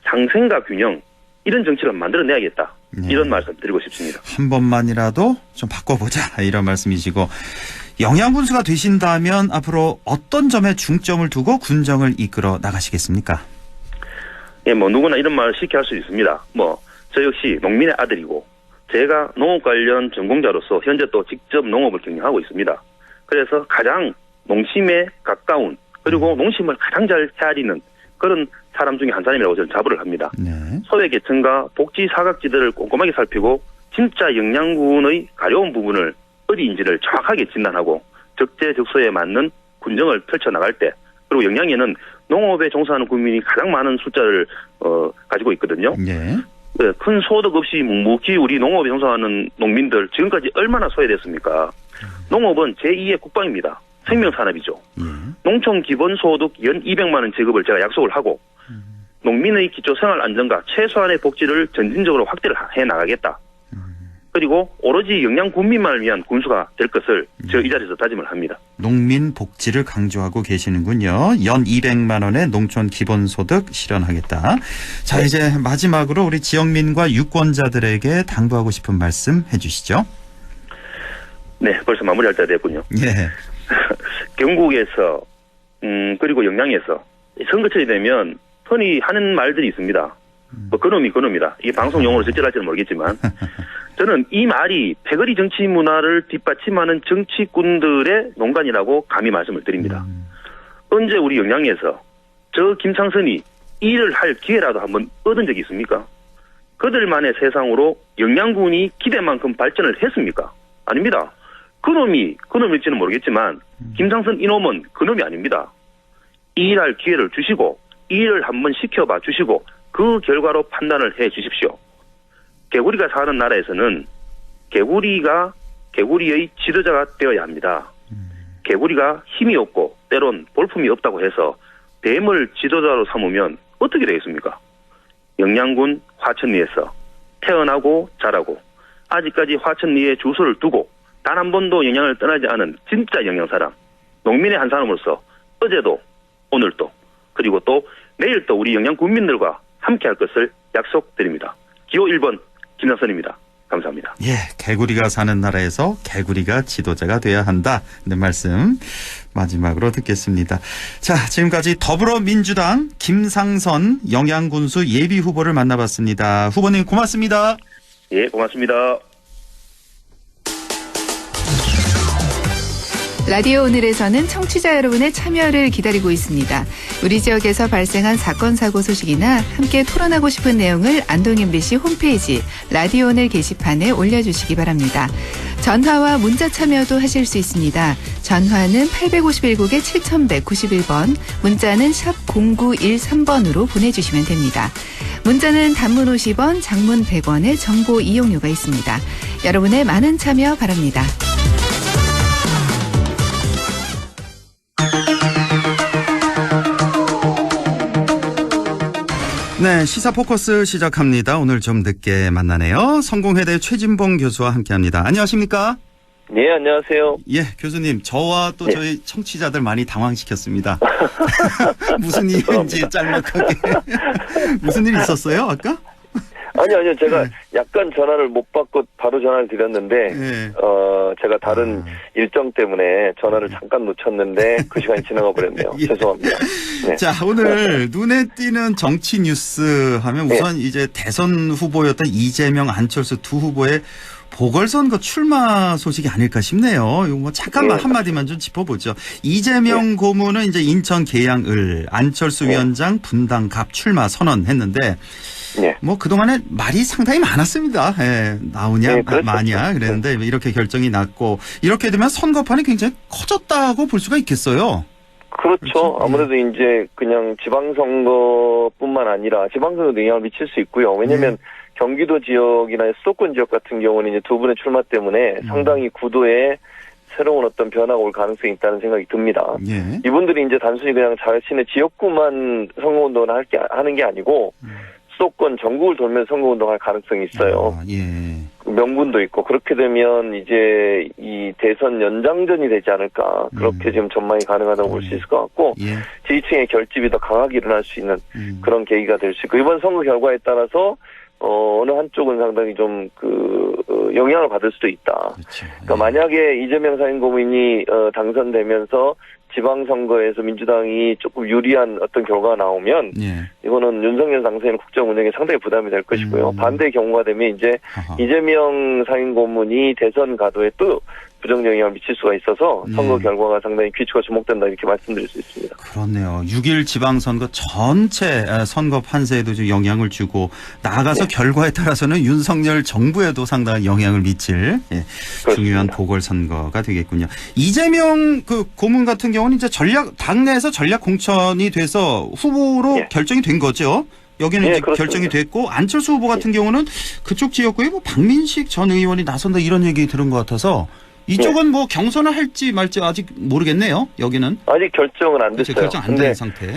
상생과 균형 이런 정치를 만들어내야겠다. 이런 말씀 드리고 싶습니다. 한 번만이라도 좀 바꿔보자 이런 말씀이시고 영양군수가 되신다면 앞으로 어떤 점에 중점을 두고 군정을 이끌어 나가시겠습니까? 예, 뭐 누구나 이런 말을 쉽게 할 수 있습니다. 뭐 저 역시 농민의 아들이고 제가 농업 관련 전공자로서 현재 또 직접 농업을 경영하고 있습니다. 그래서 가장 농심에 가까운 그리고 농심을 가장 잘 헤아리는 그런 사람 중에 한 사람이라고 저는 자부를 합니다. 소외계층과 복지 사각지대를 꼼꼼하게 살피고 진짜 영양군의 가려운 부분을 어디인지를 정확하게 진단하고 적재적소에 맞는 군정을 펼쳐나갈 때 그리고 영양에는 농업에 종사하는 국민이 가장 많은 숫자를 가지고 있거든요. 큰 소득 없이 묵묵히 우리 농업에 종사하는 농민들 지금까지 얼마나 소외됐습니까? 농업은 제2의 국방입니다. 생명산업이죠. 농촌 기본소득 연 200만 원 지급을 제가 약속을 하고 농민의 기초생활 안정과 최소한의 복지를 점진적으로 확대를 해나가겠다. 그리고 오로지 영양군민만을 위한 군수가 될 것을 저 이 자리에서 다짐을 합니다. 농민 복지를 강조하고 계시는군요. 연 200만 원의 농촌 기본소득 실현하겠다. 자, 이제 마지막으로 우리 지역민과 유권자들에게 당부하고 싶은 말씀 해주시죠. 네, 벌써 마무리할 때가 됐군요. 예. 경북에서 그리고 영양에서 선거철이 되면 흔히 하는 말들이 있습니다. 뭐 그놈이 그놈이다. 이게 방송 용어로 적절할지는 모르겠지만 저는 이 말이 패거리 정치 문화를 뒷받침하는 정치꾼들의 농간이라고 감히 말씀을 드립니다. 언제 우리 영양에서 저 김창선이 일을 할 기회라도 한번 얻은 적이 있습니까? 그들만의 세상으로 영양군이 기대만큼 발전을 했습니까? 아닙니다. 그놈일지는 모르겠지만 김창선 이놈은 그놈이 아닙니다. 이 일할 기회를 주시고 이 일을 한번 시켜봐 주시고 그 결과로 판단을 해 주십시오. 개구리가 사는 나라에서는 개구리의 지도자가 되어야 합니다. 개구리가 힘이 없고 때론 볼품이 없다고 해서 뱀을 지도자로 삼으면 어떻게 되겠습니까? 영양군 화천리에서 태어나고 자라고 아직까지 화천리에 주소를 두고 단 한 번도 영양을 떠나지 않은 진짜 영양사람, 농민의 한 사람으로서 어제도 오늘도 그리고 또 내일 또 우리 영양군민들과 함께할 것을 약속드립니다. 기호 1번 김창선입니다. 감사합니다. 예, 개구리가 사는 나라에서 개구리가 지도자가 돼야 한다. 네, 말씀 마지막으로 듣겠습니다. 자, 지금까지 더불어민주당 김상선 영양군수 예비후보를 만나봤습니다. 후보님 고맙습니다. 예, 고맙습니다. 라디오 오늘에서는 청취자 여러분의 참여를 기다리고 있습니다. 우리 지역에서 발생한 사건 사고 소식이나 함께 토론하고 싶은 내용을 안동 MBC 홈페이지 라디오 오늘 게시판에 올려주시기 바랍니다. 전화와 문자 참여도 하실 수 있습니다. 전화는 851국에 7191번, 문자는 샵 0913번으로 보내주시면 됩니다. 문자는 단문 50원, 장문 100원의 정보 이용료가 있습니다. 여러분의 많은 참여 바랍니다. 네, 시사 포커스 시작합니다. 오늘 좀 늦게 만나네요. 성공회대 최진봉 교수와 함께합니다. 안녕하십니까? 네, 안녕하세요. 예, 교수님, 저와 또 저희 청취자들 많이 당황시켰습니다. 무슨 일인지 짤막하게. 무슨 일 있었어요, 아까? 아니요. 제가 약간 전화를 못 받고 바로 전화를 드렸는데, 제가 다른 일정 때문에 전화를 잠깐 놓쳤는데 그 시간이 지나가 버렸네요. 예. 죄송합니다. 네. 자, 오늘 눈에 띄는 정치 뉴스 하면 우선 이제 대선 후보였던 이재명, 안철수 두 후보의 보궐선거 출마 소식이 아닐까 싶네요. 이거 뭐 잠깐만 한마디만 좀 짚어보죠. 이재명 고문은 이제 인천 계양을, 안철수 위원장 분당 갑 출마 선언했는데 뭐 그동안에 말이 상당히 많았습니다. 나오냐 마냐 그랬는데 이렇게 결정이 났고, 이렇게 되면 선거판이 굉장히 커졌다고 볼 수가 있겠어요. 그렇죠. 아무래도 이제 그냥 지방선거뿐만 아니라 지방선거도 영향을 미칠 수 있고요. 왜냐하면 경기도 지역이나 수도권 지역 같은 경우는 이제 두 분의 출마 때문에 상당히 구도에 새로운 어떤 변화가 올 가능성이 있다는 생각이 듭니다. 이분들이 이제 단순히 그냥 자신의 지역구만 선거운동을 하는 게 아니고 수도권 전국을 돌면서 선거운동할 가능성이 있어요. 명분도 있고, 그렇게 되면 이제 이 대선 연장전이 되지 않을까, 그렇게 지금 전망이 가능하다고 볼 수 있을 것 같고, 지지층의 결집이 더 강하게 일어날 수 있는 그런 계기가 될 수 있고, 이번 선거 결과에 따라서 어느 한쪽은 상당히 좀 영향을 받을 수도 있다. 그러니까 만약에 이재명 상임고문이 당선되면서 지방선거에서 민주당이 조금 유리한 어떤 결과가 나오면 이거는 윤석열 당선인 국정 운영에 상당히 부담이 될 것이고요. 반대의 경우가 되면 이제 이재명 상임고문이 대선 가도에 또 부정적 영향을 미칠 수가 있어서 선거 결과가 상당히 귀추가 주목된다, 이렇게 말씀드릴 수 있습니다. 그렇네요. 6일 지방선거 전체 선거 판세에도 좀 영향을 주고, 나아가서 결과에 따라서는 윤석열 정부에도 상당한 영향을 미칠 중요한 보궐선거가 되겠군요. 이재명 고문 같은 경우는 이제 당내에서 전략 공천이 돼서 후보로 결정이 된 거죠. 여기는 이제 그렇습니다. 결정이 됐고, 안철수 후보 같은 경우는 그쪽 지역구에 뭐 박민식 전 의원이 나선다 이런 얘기 들은 것 같아서 이쪽은 뭐 경선을 할지 말지 아직 모르겠네요. 여기는 아직 결정은 안 됐어요. 결정 안 된 상태.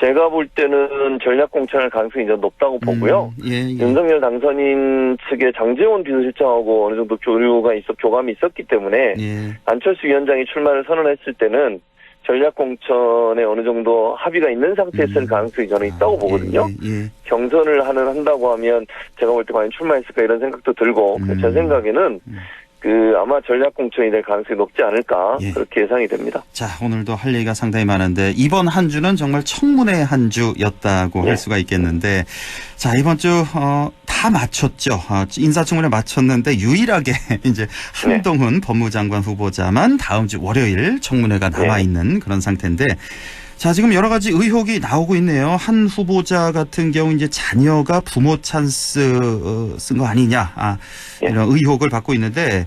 제가 볼 때는 전략 공천할 가능성이 좀 높다고 보고요. 윤석열 당선인 측의 장제원 비서실장하고 어느 정도 교감이 있었기 때문에 안철수 위원장이 출마를 선언했을 때는 전략 공천에 어느 정도 합의가 있는 상태였을 가능성이 저는 있다고 보거든요. 경선을 한다고 하면 제가 볼 때 과연 출마했을까 이런 생각도 들고, 제 생각에는 아마 전략 공천이 될 가능성이 높지 않을까, 그렇게 예상이 됩니다. 자, 오늘도 할 얘기가 상당히 많은데 이번 한 주는 정말 청문회 한 주였다고 할 수가 있겠는데, 자, 이번 주 다 마쳤죠. 인사청문회 마쳤는데 유일하게 이제 한동훈 법무장관 후보자만 다음 주 월요일 청문회가 남아 있는 그런 상태인데, 자, 지금 여러 가지 의혹이 나오고 있네요. 한 후보자 같은 경우 이제 자녀가 부모 찬스 쓴 거 아니냐, 이런 의혹을 받고 있는데,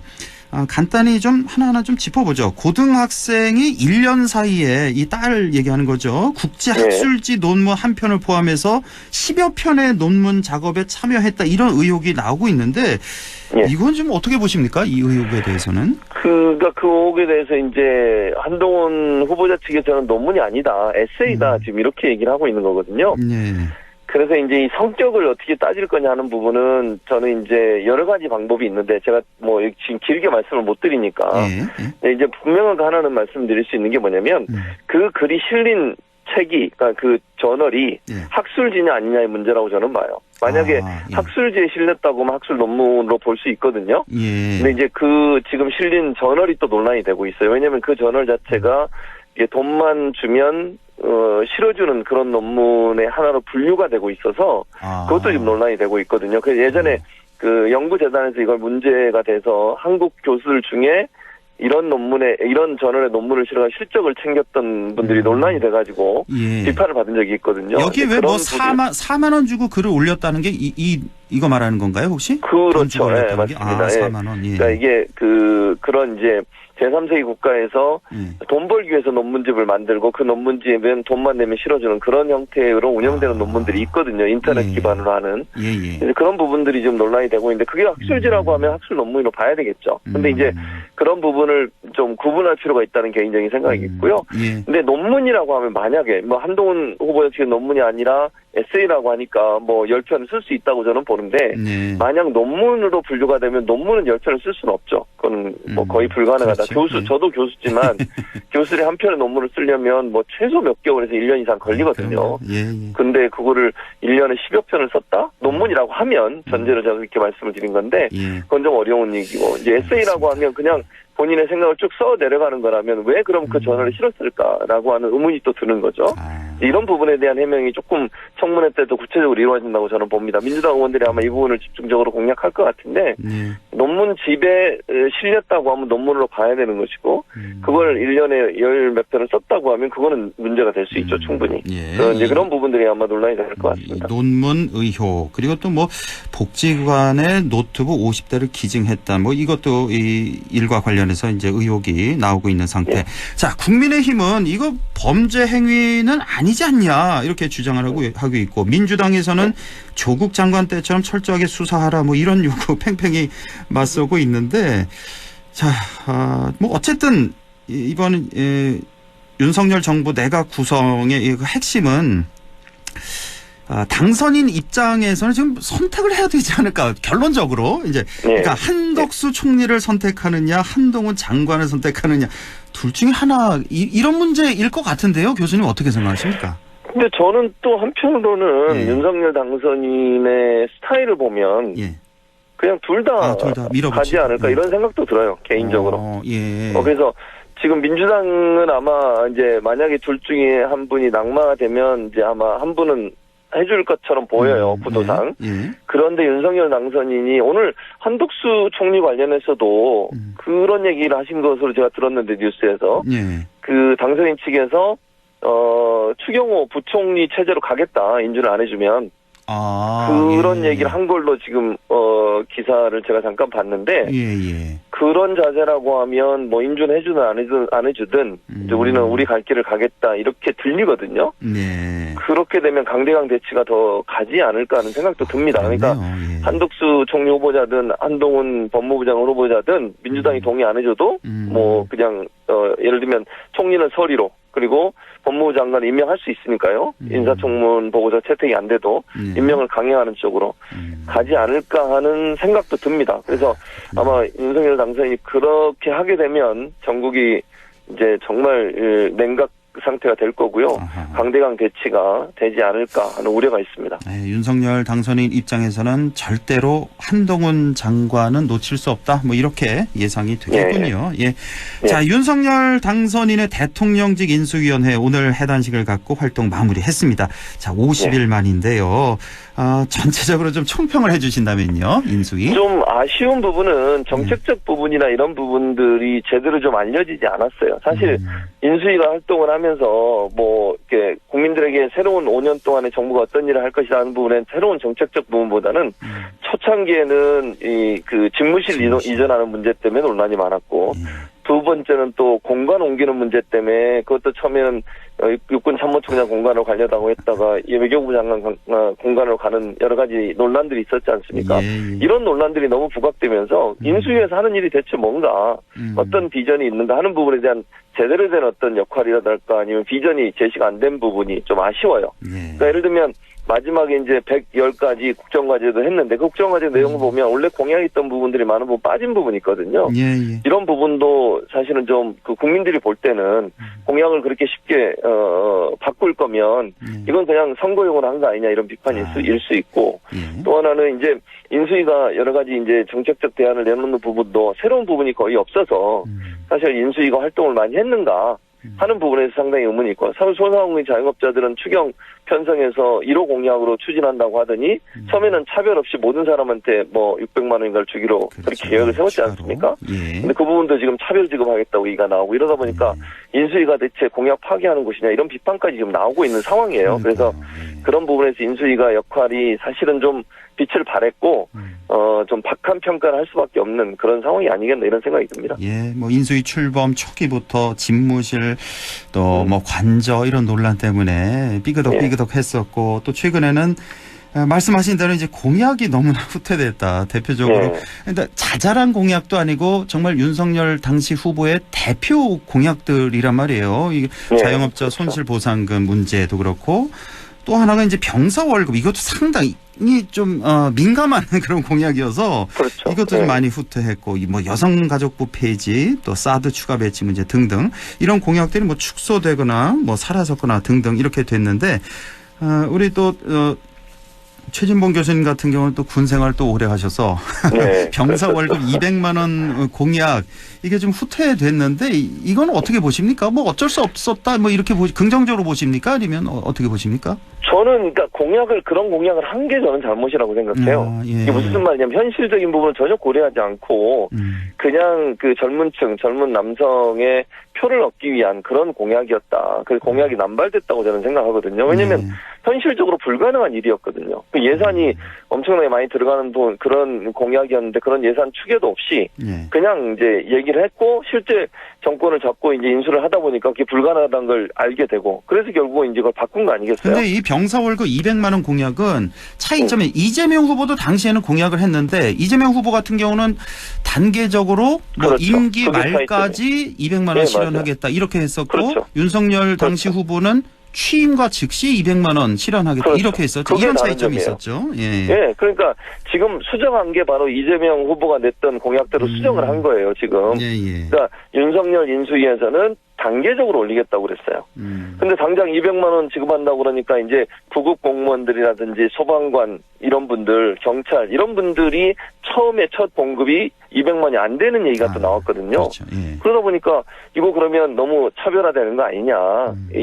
간단히 좀 하나하나 좀 짚어보죠. 고등학생이 1년 사이에 이 딸 얘기하는 거죠. 국제학술지 논문 한 편을 포함해서 10여 편의 논문 작업에 참여했다, 이런 의혹이 나오고 있는데, 이건 좀 어떻게 보십니까? 이 의혹에 대해서는? 그 의혹에 대해서 이제 한동훈 후보자 측에서는 논문이 아니다, 에세이다, 지금 이렇게 얘기를 하고 있는 거거든요. 그래서 이제 이 성격을 어떻게 따질 거냐 하는 부분은 저는 이제 여러 가지 방법이 있는데, 제가 뭐 지금 길게 말씀을 못 드리니까 이제 분명한 거 하나는 말씀드릴 수 있는 게 뭐냐면, 그 글이 실린 책이, 그러니까 그 저널이 학술지냐 아니냐의 문제라고 저는 봐요. 만약에 학술지에 실렸다고 하면 학술 논문으로 볼 수 있거든요. 근데 이제 지금 실린 저널이 또 논란이 되고 있어요. 왜냐하면 그 저널 자체가 이게 돈만 주면 실어주는 그런 논문의 하나로 분류가 되고 있어서 그것도 지금 논란이 되고 있거든요. 그래서 예전에 연구재단에서 이걸 문제가 돼서 한국 교수들 중에 이런 저널의 논문을 실어가 실적을 챙겼던 분들이 논란이 돼가지고 비판을 받은 적이 있거든요. 여기 왜 뭐 4만 원 주고 글을 올렸다는 게 이거 말하는 건가요, 혹시? 그렇죠. 맞습니다. 4만 원. 그러니까 이게 그런 이제 제3세계 국가에서 돈 벌기 위해서 논문집을 만들고, 그 논문집은 돈만 내면 실어주는 그런 형태로 운영되는 논문들이 있거든요. 인터넷 기반으로 하는. 그런 부분들이 좀 논란이 되고 있는데, 그게 학술지라고 하면 학술 논문으로 봐야 되겠죠. 근데 이제 그런 부분을 좀 구분할 필요가 있다는 개인적인 생각이 있고요. 근데 논문이라고 하면 만약에 뭐 한동훈 후보자 측의 논문이 아니라 에세이라고 하니까 뭐 10편을 쓸 수 있다고 저는 보는데, 만약 논문으로 분류가 되면 논문은 10편을 쓸 수는 없죠. 그건 뭐 거의 불가능하다. 저도 교수지만 교수들이 한 편의 논문을 쓰려면 뭐 최소 몇 개월에서 1년 이상 걸리거든요. 근데 그거를 1년에 10여 편을 썼다? 논문이라고 하면 전제로 제가 그렇게 말씀을 드린 건데, 그건 좀 어려운 얘기고, 이제 에세이라고 하면 그냥 본인의 생각을 쭉 써 내려가는 거라면 왜 그럼 그 저널을 실었을까라고 하는 의문이 또 드는 거죠. 이런 부분에 대한 해명이 조금 청문회 때도 구체적으로 이루어진다고 저는 봅니다. 민주당 의원들이 아마 이 부분을 집중적으로 공략할 것 같은데 논문 집에 실렸다고 하면 논문으로 봐야 되는 것이고 그걸 1년에 열 몇 편을 썼다고 하면 그거는 문제가 될 수 있죠. 충분히. 이제 그런 부분들이 아마 논란이 될 것 같습니다. 논문 의혹 그리고 또 뭐 복지관의 노트북 50대를 기증했다. 뭐 이것도 이 일과 관련해서 이제 의혹이 나오고 있는 상태. 자, 국민의힘은 이거 범죄 행위는 아니지 않냐 이렇게 주장을 하고 있고 민주당에서는 조국 장관 때처럼 철저하게 수사하라 뭐 이런 요구 팽팽히 맞서고 있는데 자, 뭐 어쨌든 이번 윤석열 정부 내각 구성의 핵심은 당선인 입장에서는 지금 선택을 해야 되지 않을까 결론적으로 이제 그러니까 한덕수 총리를 선택하느냐 한동훈 장관을 선택하느냐 둘 중에 하나 이런 문제일 것 같은데요. 교수님 어떻게 생각하십니까? 근데 저는 또 한편으로는 윤석열 당선인의 스타일을 보면 그냥 둘 다 가지 않을까 이런 생각도 들어요. 개인적으로. 그래서 지금 민주당은 아마 이제 만약에 둘 중에 한 분이 낙마가 되면 이제 아마 한 분은 해줄 것처럼 보여요. 구도상. 그런데 윤석열 당선인이 오늘 한덕수 총리 관련해서도 그런 얘기를 하신 것으로 제가 들었는데 뉴스에서 그 당선인 측에서 추경호 부총리 체제로 가겠다. 인준을 안 해주면. 그런 얘기를 한 걸로 지금 기사를 제가 잠깐 봤는데 그런 자세라고 하면 뭐 인준해주든 안 해주든 이제 우리는 우리 갈 길을 가겠다 이렇게 들리거든요. 그렇게 되면 강대강 대치가 더 가지 않을까 하는 생각도 듭니다. 그러니까 한덕수 총리 후보자든 한동훈 법무부 장관 후보자든 민주당이 동의 안 해줘도 뭐 그냥 예를 들면 총리는 서리로 그리고 법무부 장관을 임명할 수 있으니까요. 인사청문 보고서 채택이 안 돼도 임명을 강행하는 쪽으로 가지 않을까 하는 생각도 듭니다. 그래서 아마 윤석열 당선인이 그렇게 하게 되면 전국이 이제 정말 냉각 상태가 될 거고요. 강대강 대치가 되지 않을까 하는 우려가 있습니다. 윤석열 당선인 입장에서는 절대로 한동훈 장관은 놓칠 수 없다. 뭐 이렇게 예상이 되겠군요. 자, 윤석열 당선인의 대통령직 인수위원회 오늘 해단식을 갖고 활동 마무리했습니다. 자, 50일 만인데요. 전체적으로 좀 총평을 해주신다면요. 인수위. 좀 아쉬운 부분은 정책적 부분이나 이런 부분들이 제대로 좀 알려지지 않았어요. 사실 인수위가 활동을 하면서 뭐 이렇게 국민들에게 새로운 5년 동안에 정부가 어떤 일을 할 것이라는 부분엔 새로운 정책적 부분보다는 초창기에는 이 그 집무실 이전하는 문제 때문에 논란이 많았고 두 번째는 또 공간 옮기는 문제 때문에 그것도 처음에는 육군 참모총장 공간으로 가려다고 했다가 외교부 장관 공간으로 가는 여러 가지 논란들이 있었지 않습니까? 이런 논란들이 너무 부각되면서 인수위에서 하는 일이 대체 뭔가 어떤 비전이 있는가 하는 부분에 대한 제대로 된 어떤 역할이라든가 아니면 비전이 제시가 안 된 부분이 좀 아쉬워요. 그러니까 예를 들면 마지막에 이제 110가지 국정과제도 했는데 그 국정과제 내용을 보면 원래 공약이 있던 부분들이 많은 부분 빠진 부분이 있거든요. 이런 부분도 사실은 좀 그 국민들이 볼 때는 공약을 그렇게 쉽게 바꿀 거면 이건 그냥 선거용으로 한 거 아니냐 이런 비판이 일 수 있고 또 하나는 이제 인수위가 여러 가지 이제 정책적 대안을 내놓는 부분도 새로운 부분이 거의 없어서 사실 인수위가 활동을 많이 했는가 하는 부분에서 상당히 의문이 있고 소상공인 자영업자들은 추경 편성해서 1호 공약으로 추진한다고 하더니 처음에는 차별 없이 모든 사람한테 뭐 600만 원인가를 주기로 그렇게 계획을 세웠지 않습니까? 근데 그 부분도 지금 차별 지급하겠다고 얘기가 나오고 이러다 보니까 인수위가 대체 공약 파기하는 곳이냐 이런 비판까지 지금 나오고 있는 상황이에요. 그래서 그런 부분에서 인수위가 역할이 사실은 좀 빛을 발했고 좀 박한 평가를 할 수밖에 없는 그런 상황이 아니겠나 이런 생각이 듭니다. 뭐 인수위 출범 초기부터 집무실 또 뭐 관저 이런 논란 때문에 삐그덕 했었고 또 최근에는 말씀하신 대로 이제 공약이 너무나 후퇴됐다. 대표적으로 그러니까 자잘한 공약도 아니고 정말 윤석열 당시 후보의 대표 공약들이란 말이에요. 이게 자영업자 손실보상금 문제도 그렇고 또 하나가 이제 병사 월급 이것도 상당히 좀 민감한 그런 공약이어서 이것도 좀 많이 후퇴했고 뭐 여성가족부 폐지 또 사드 추가 배치 문제 등등 이런 공약들이 뭐 축소되거나 뭐 사라졌거나 등등 이렇게 됐는데 우리 또 최진봉 교수님 같은 경우는 또 군 생활 또 오래 하셔서 네. 병사 월급 200만 원 공약 이게 좀 후퇴됐는데 이건 어떻게 보십니까? 뭐 어쩔 수 없었다 뭐 이렇게 긍정적으로 보십니까? 아니면 어떻게 보십니까? 저는 그러니까 그런 공약을 한 게 저는 잘못이라고 생각해요. 예. 이게 무슨 말이냐면 현실적인 부분을 전혀 고려하지 않고 그냥 그 젊은 남성의 표를 얻기 위한 그런 공약이었다. 그 공약이 남발됐다고 저는 생각하거든요. 왜냐하면 현실적으로 불가능한 일이었거든요. 그 예산이 엄청나게 많이 들어가는 그런 공약이었는데 그런 예산 추계도 없이 그냥 이제 얘기를 했고 실제 정권을 잡고 이제 인수를 하다 보니까 그게 불가능하다는 걸 알게 되고 그래서 결국은 이제 그걸 바꾼 거 아니겠어요? 근데 이 병사 월급 200만 원 공약은 차이점이 이재명 후보도 당시에는 공약을 했는데 이재명 후보 같은 경우는 단계적으로 뭐 그렇죠. 임기 말까지 200만 원 실현하겠다 이렇게 했었고 그렇죠. 윤석열 당시 후보는 취임과 즉시 200만 원 실현하겠다 그렇죠. 이렇게 했었죠. 이런 차이점이 있었죠. 예, 그러니까 지금 수정한 게 바로 이재명 후보가 냈던 공약대로 수정을 한 거예요, 지금. 그러니까 윤석열 인수위에서는 단계적으로 올리겠다고 그랬어요. 근데 당장 200만 원 지급한다고 그러니까 이제 구급 공무원들이라든지 소방관 이런 분들, 경찰 이런 분들이 처음에 첫 공급이 200만이 안 되는 얘기가 또 나왔거든요. 그렇죠. 그러다 보니까 이거 그러면 너무 차별화되는 거 아니냐,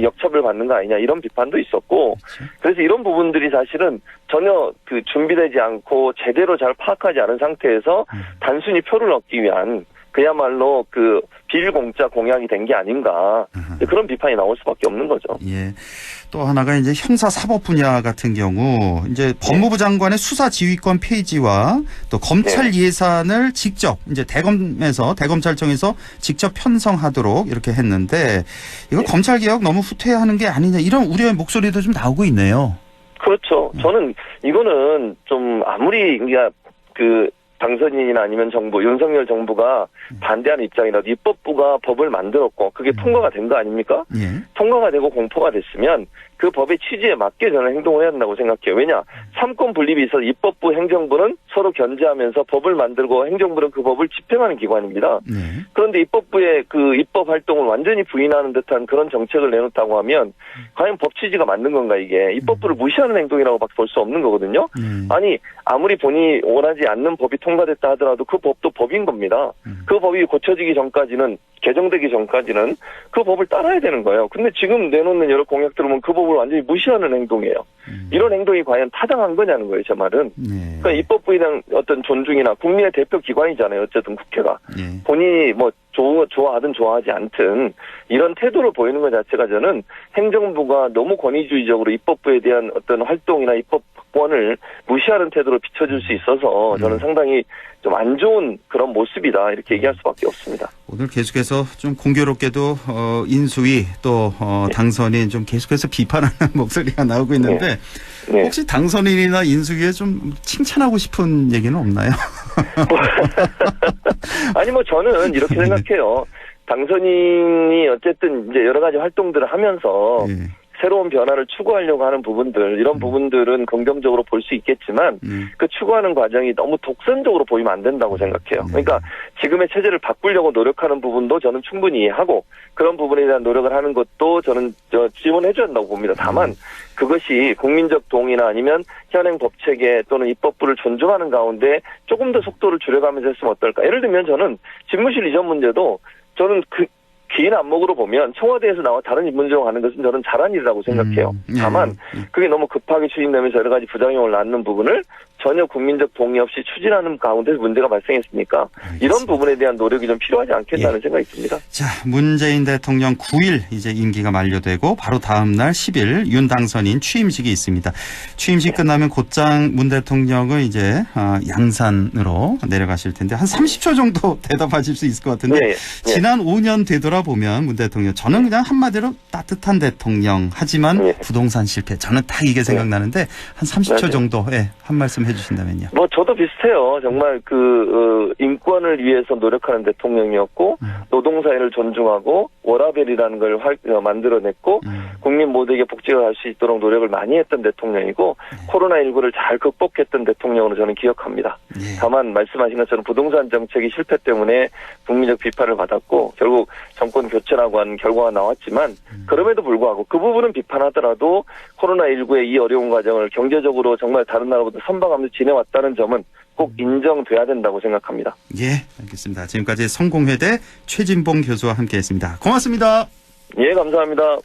역차별 받는 거 아니냐 이런 비판도 있었고 그래서 이런 부분들이 사실은 전혀 그 준비되지 않고 제대로 잘 파악하지 않은 상태에서 단순히 표를 얻기 위한 그야말로 그 비일공짜 공약이 된 게 아닌가 그런 비판이 나올 수밖에 없는 거죠. 예. 또 하나가 이제 형사사법 분야 같은 경우 이제 법무부 장관의 수사 지휘권 폐지와 또 검찰 예산을 직접 이제 대검찰청에서 직접 편성하도록 이렇게 했는데 이거 검찰 개혁 너무 후퇴하는 게 아니냐 이런 우려의 목소리도 좀 나오고 있네요. 그렇죠. 저는 이거는 좀 아무리 그 당선인이나 아니면 정부, 윤석열 정부가 반대하는 입장이라도 입법부가 법을 만들었고 그게 통과가 된 거 아닙니까? 통과가 되고 공포가 됐으면 그 법의 취지에 맞게 저는 행동을 해야 한다고 생각해요. 왜냐? 삼권 분립이 있어서 입법부, 행정부는 서로 견제하면서 법을 만들고 행정부는 그 법을 집행하는 기관입니다. 그런데 입법부의 그 입법 활동을 완전히 부인하는 듯한 그런 정책을 내놓다고 하면 과연 법 취지가 맞는 건가 이게. 입법부를 무시하는 행동이라고밖에 볼 수 없는 거거든요. 아니 아무리 본인이 원하지 않는 법이 통과됐다 하더라도 그 법도 법인 겁니다. 그 법이 고쳐지기 전까지는 개정되기 전까지는 그 법을 따라야 되는 거예요. 근데 지금 내놓는 여러 공약들을 보면 그 법을 완전히 무시하는 행동이에요. 이런 행동이 과연 타당한 거냐는 거예요, 제 말은. 그러니까 입법부에 대한 어떤 존중이나 국민의 대표 기관이잖아요, 어쨌든 국회가. 본인이 뭐 좋아하든 좋아하지 않든 이런 태도를 보이는 것 자체가 저는 행정부가 너무 권위주의적으로 입법부에 대한 어떤 활동이나 입법권을 무시하는 태도를 비춰줄 수 있어서 저는 상당히 좀 안 좋은 그런 모습이다 이렇게 얘기할 수밖에 없습니다. 오늘 계속해서 좀 공교롭게도 인수위 또 당선인 좀 계속해서 비판하는 목소리가 나오고 있는데 혹시 당선인이나 인수위에 좀 칭찬하고 싶은 얘기는 없나요? 아니 뭐 저는 이렇게 생각해요. 당선인이 어쨌든 이제 여러 가지 활동들을 하면서 새로운 변화를 추구하려고 하는 부분들 이런 부분들은 긍정적으로 볼 수 있겠지만 그 추구하는 과정이 너무 독선적으로 보이면 안 된다고 생각해요. 그러니까 지금의 체제를 바꾸려고 노력하는 부분도 저는 충분히 이해하고 그런 부분에 대한 노력을 하는 것도 저는 지원해줘야 한다고 봅니다. 다만 그것이 국민적 동의나 아니면 현행 법체계 또는 입법부를 존중하는 가운데 조금 더 속도를 줄여가면서 했으면 어떨까. 예를 들면 저는 집무실 이전 문제도 저는 긴 안목으로 보면 청와대에서 나와 다른 인문제로 가는 것은 저는 잘한 일이라고 생각해요. 다만 그게 너무 급하게 추진되면서 여러 가지 부작용을 낳는 부분을 전혀 국민적 동의 없이 추진하는 가운데 문제가 발생했으니까 이런 부분에 대한 노력이 좀 필요하지 않겠다는 생각이 듭니다. 자, 문재인 대통령 9일 이제 임기가 만료되고 바로 다음 날 10일 윤 당선인 취임식이 있습니다. 취임식 끝나면 곧장 문 대통령은 이제 양산으로 내려가실 텐데 한 30초 정도 대답하실 수 있을 것 같은데 지난 5년 되돌아보면 문 대통령 저는 그냥 한마디로 따뜻한 대통령 하지만 부동산 실패 저는 딱 이게 생각나는데 한 30초 정도 한 말씀 해주신다면요. 뭐 저도 비슷해요. 정말 그 인권을 위해서 노력하는 대통령이었고 노동사회를 존중하고 워라밸이라는 걸 만들어냈고 국민 모두에게 복지가 갈 수 있도록 노력을 많이 했던 대통령이고 코로나19를 잘 극복했던 대통령으로 저는 기억합니다. 다만 말씀하신 것처럼 부동산 정책이 실패 때문에 국민적 비판을 받았고 결국 정권 정권 교체라고 하는 결과가 나왔지만 그럼에도 불구하고 그 부분은 비판하더라도 코로나19의 이 어려운 과정을 경제적으로 정말 다른 나라보다 선방하면서 지내왔다는 점은 꼭 인정돼야 된다고 생각합니다. 예, 알겠습니다. 지금까지 성공회대 최진봉 교수와 함께했습니다. 고맙습니다. 예, 감사합니다.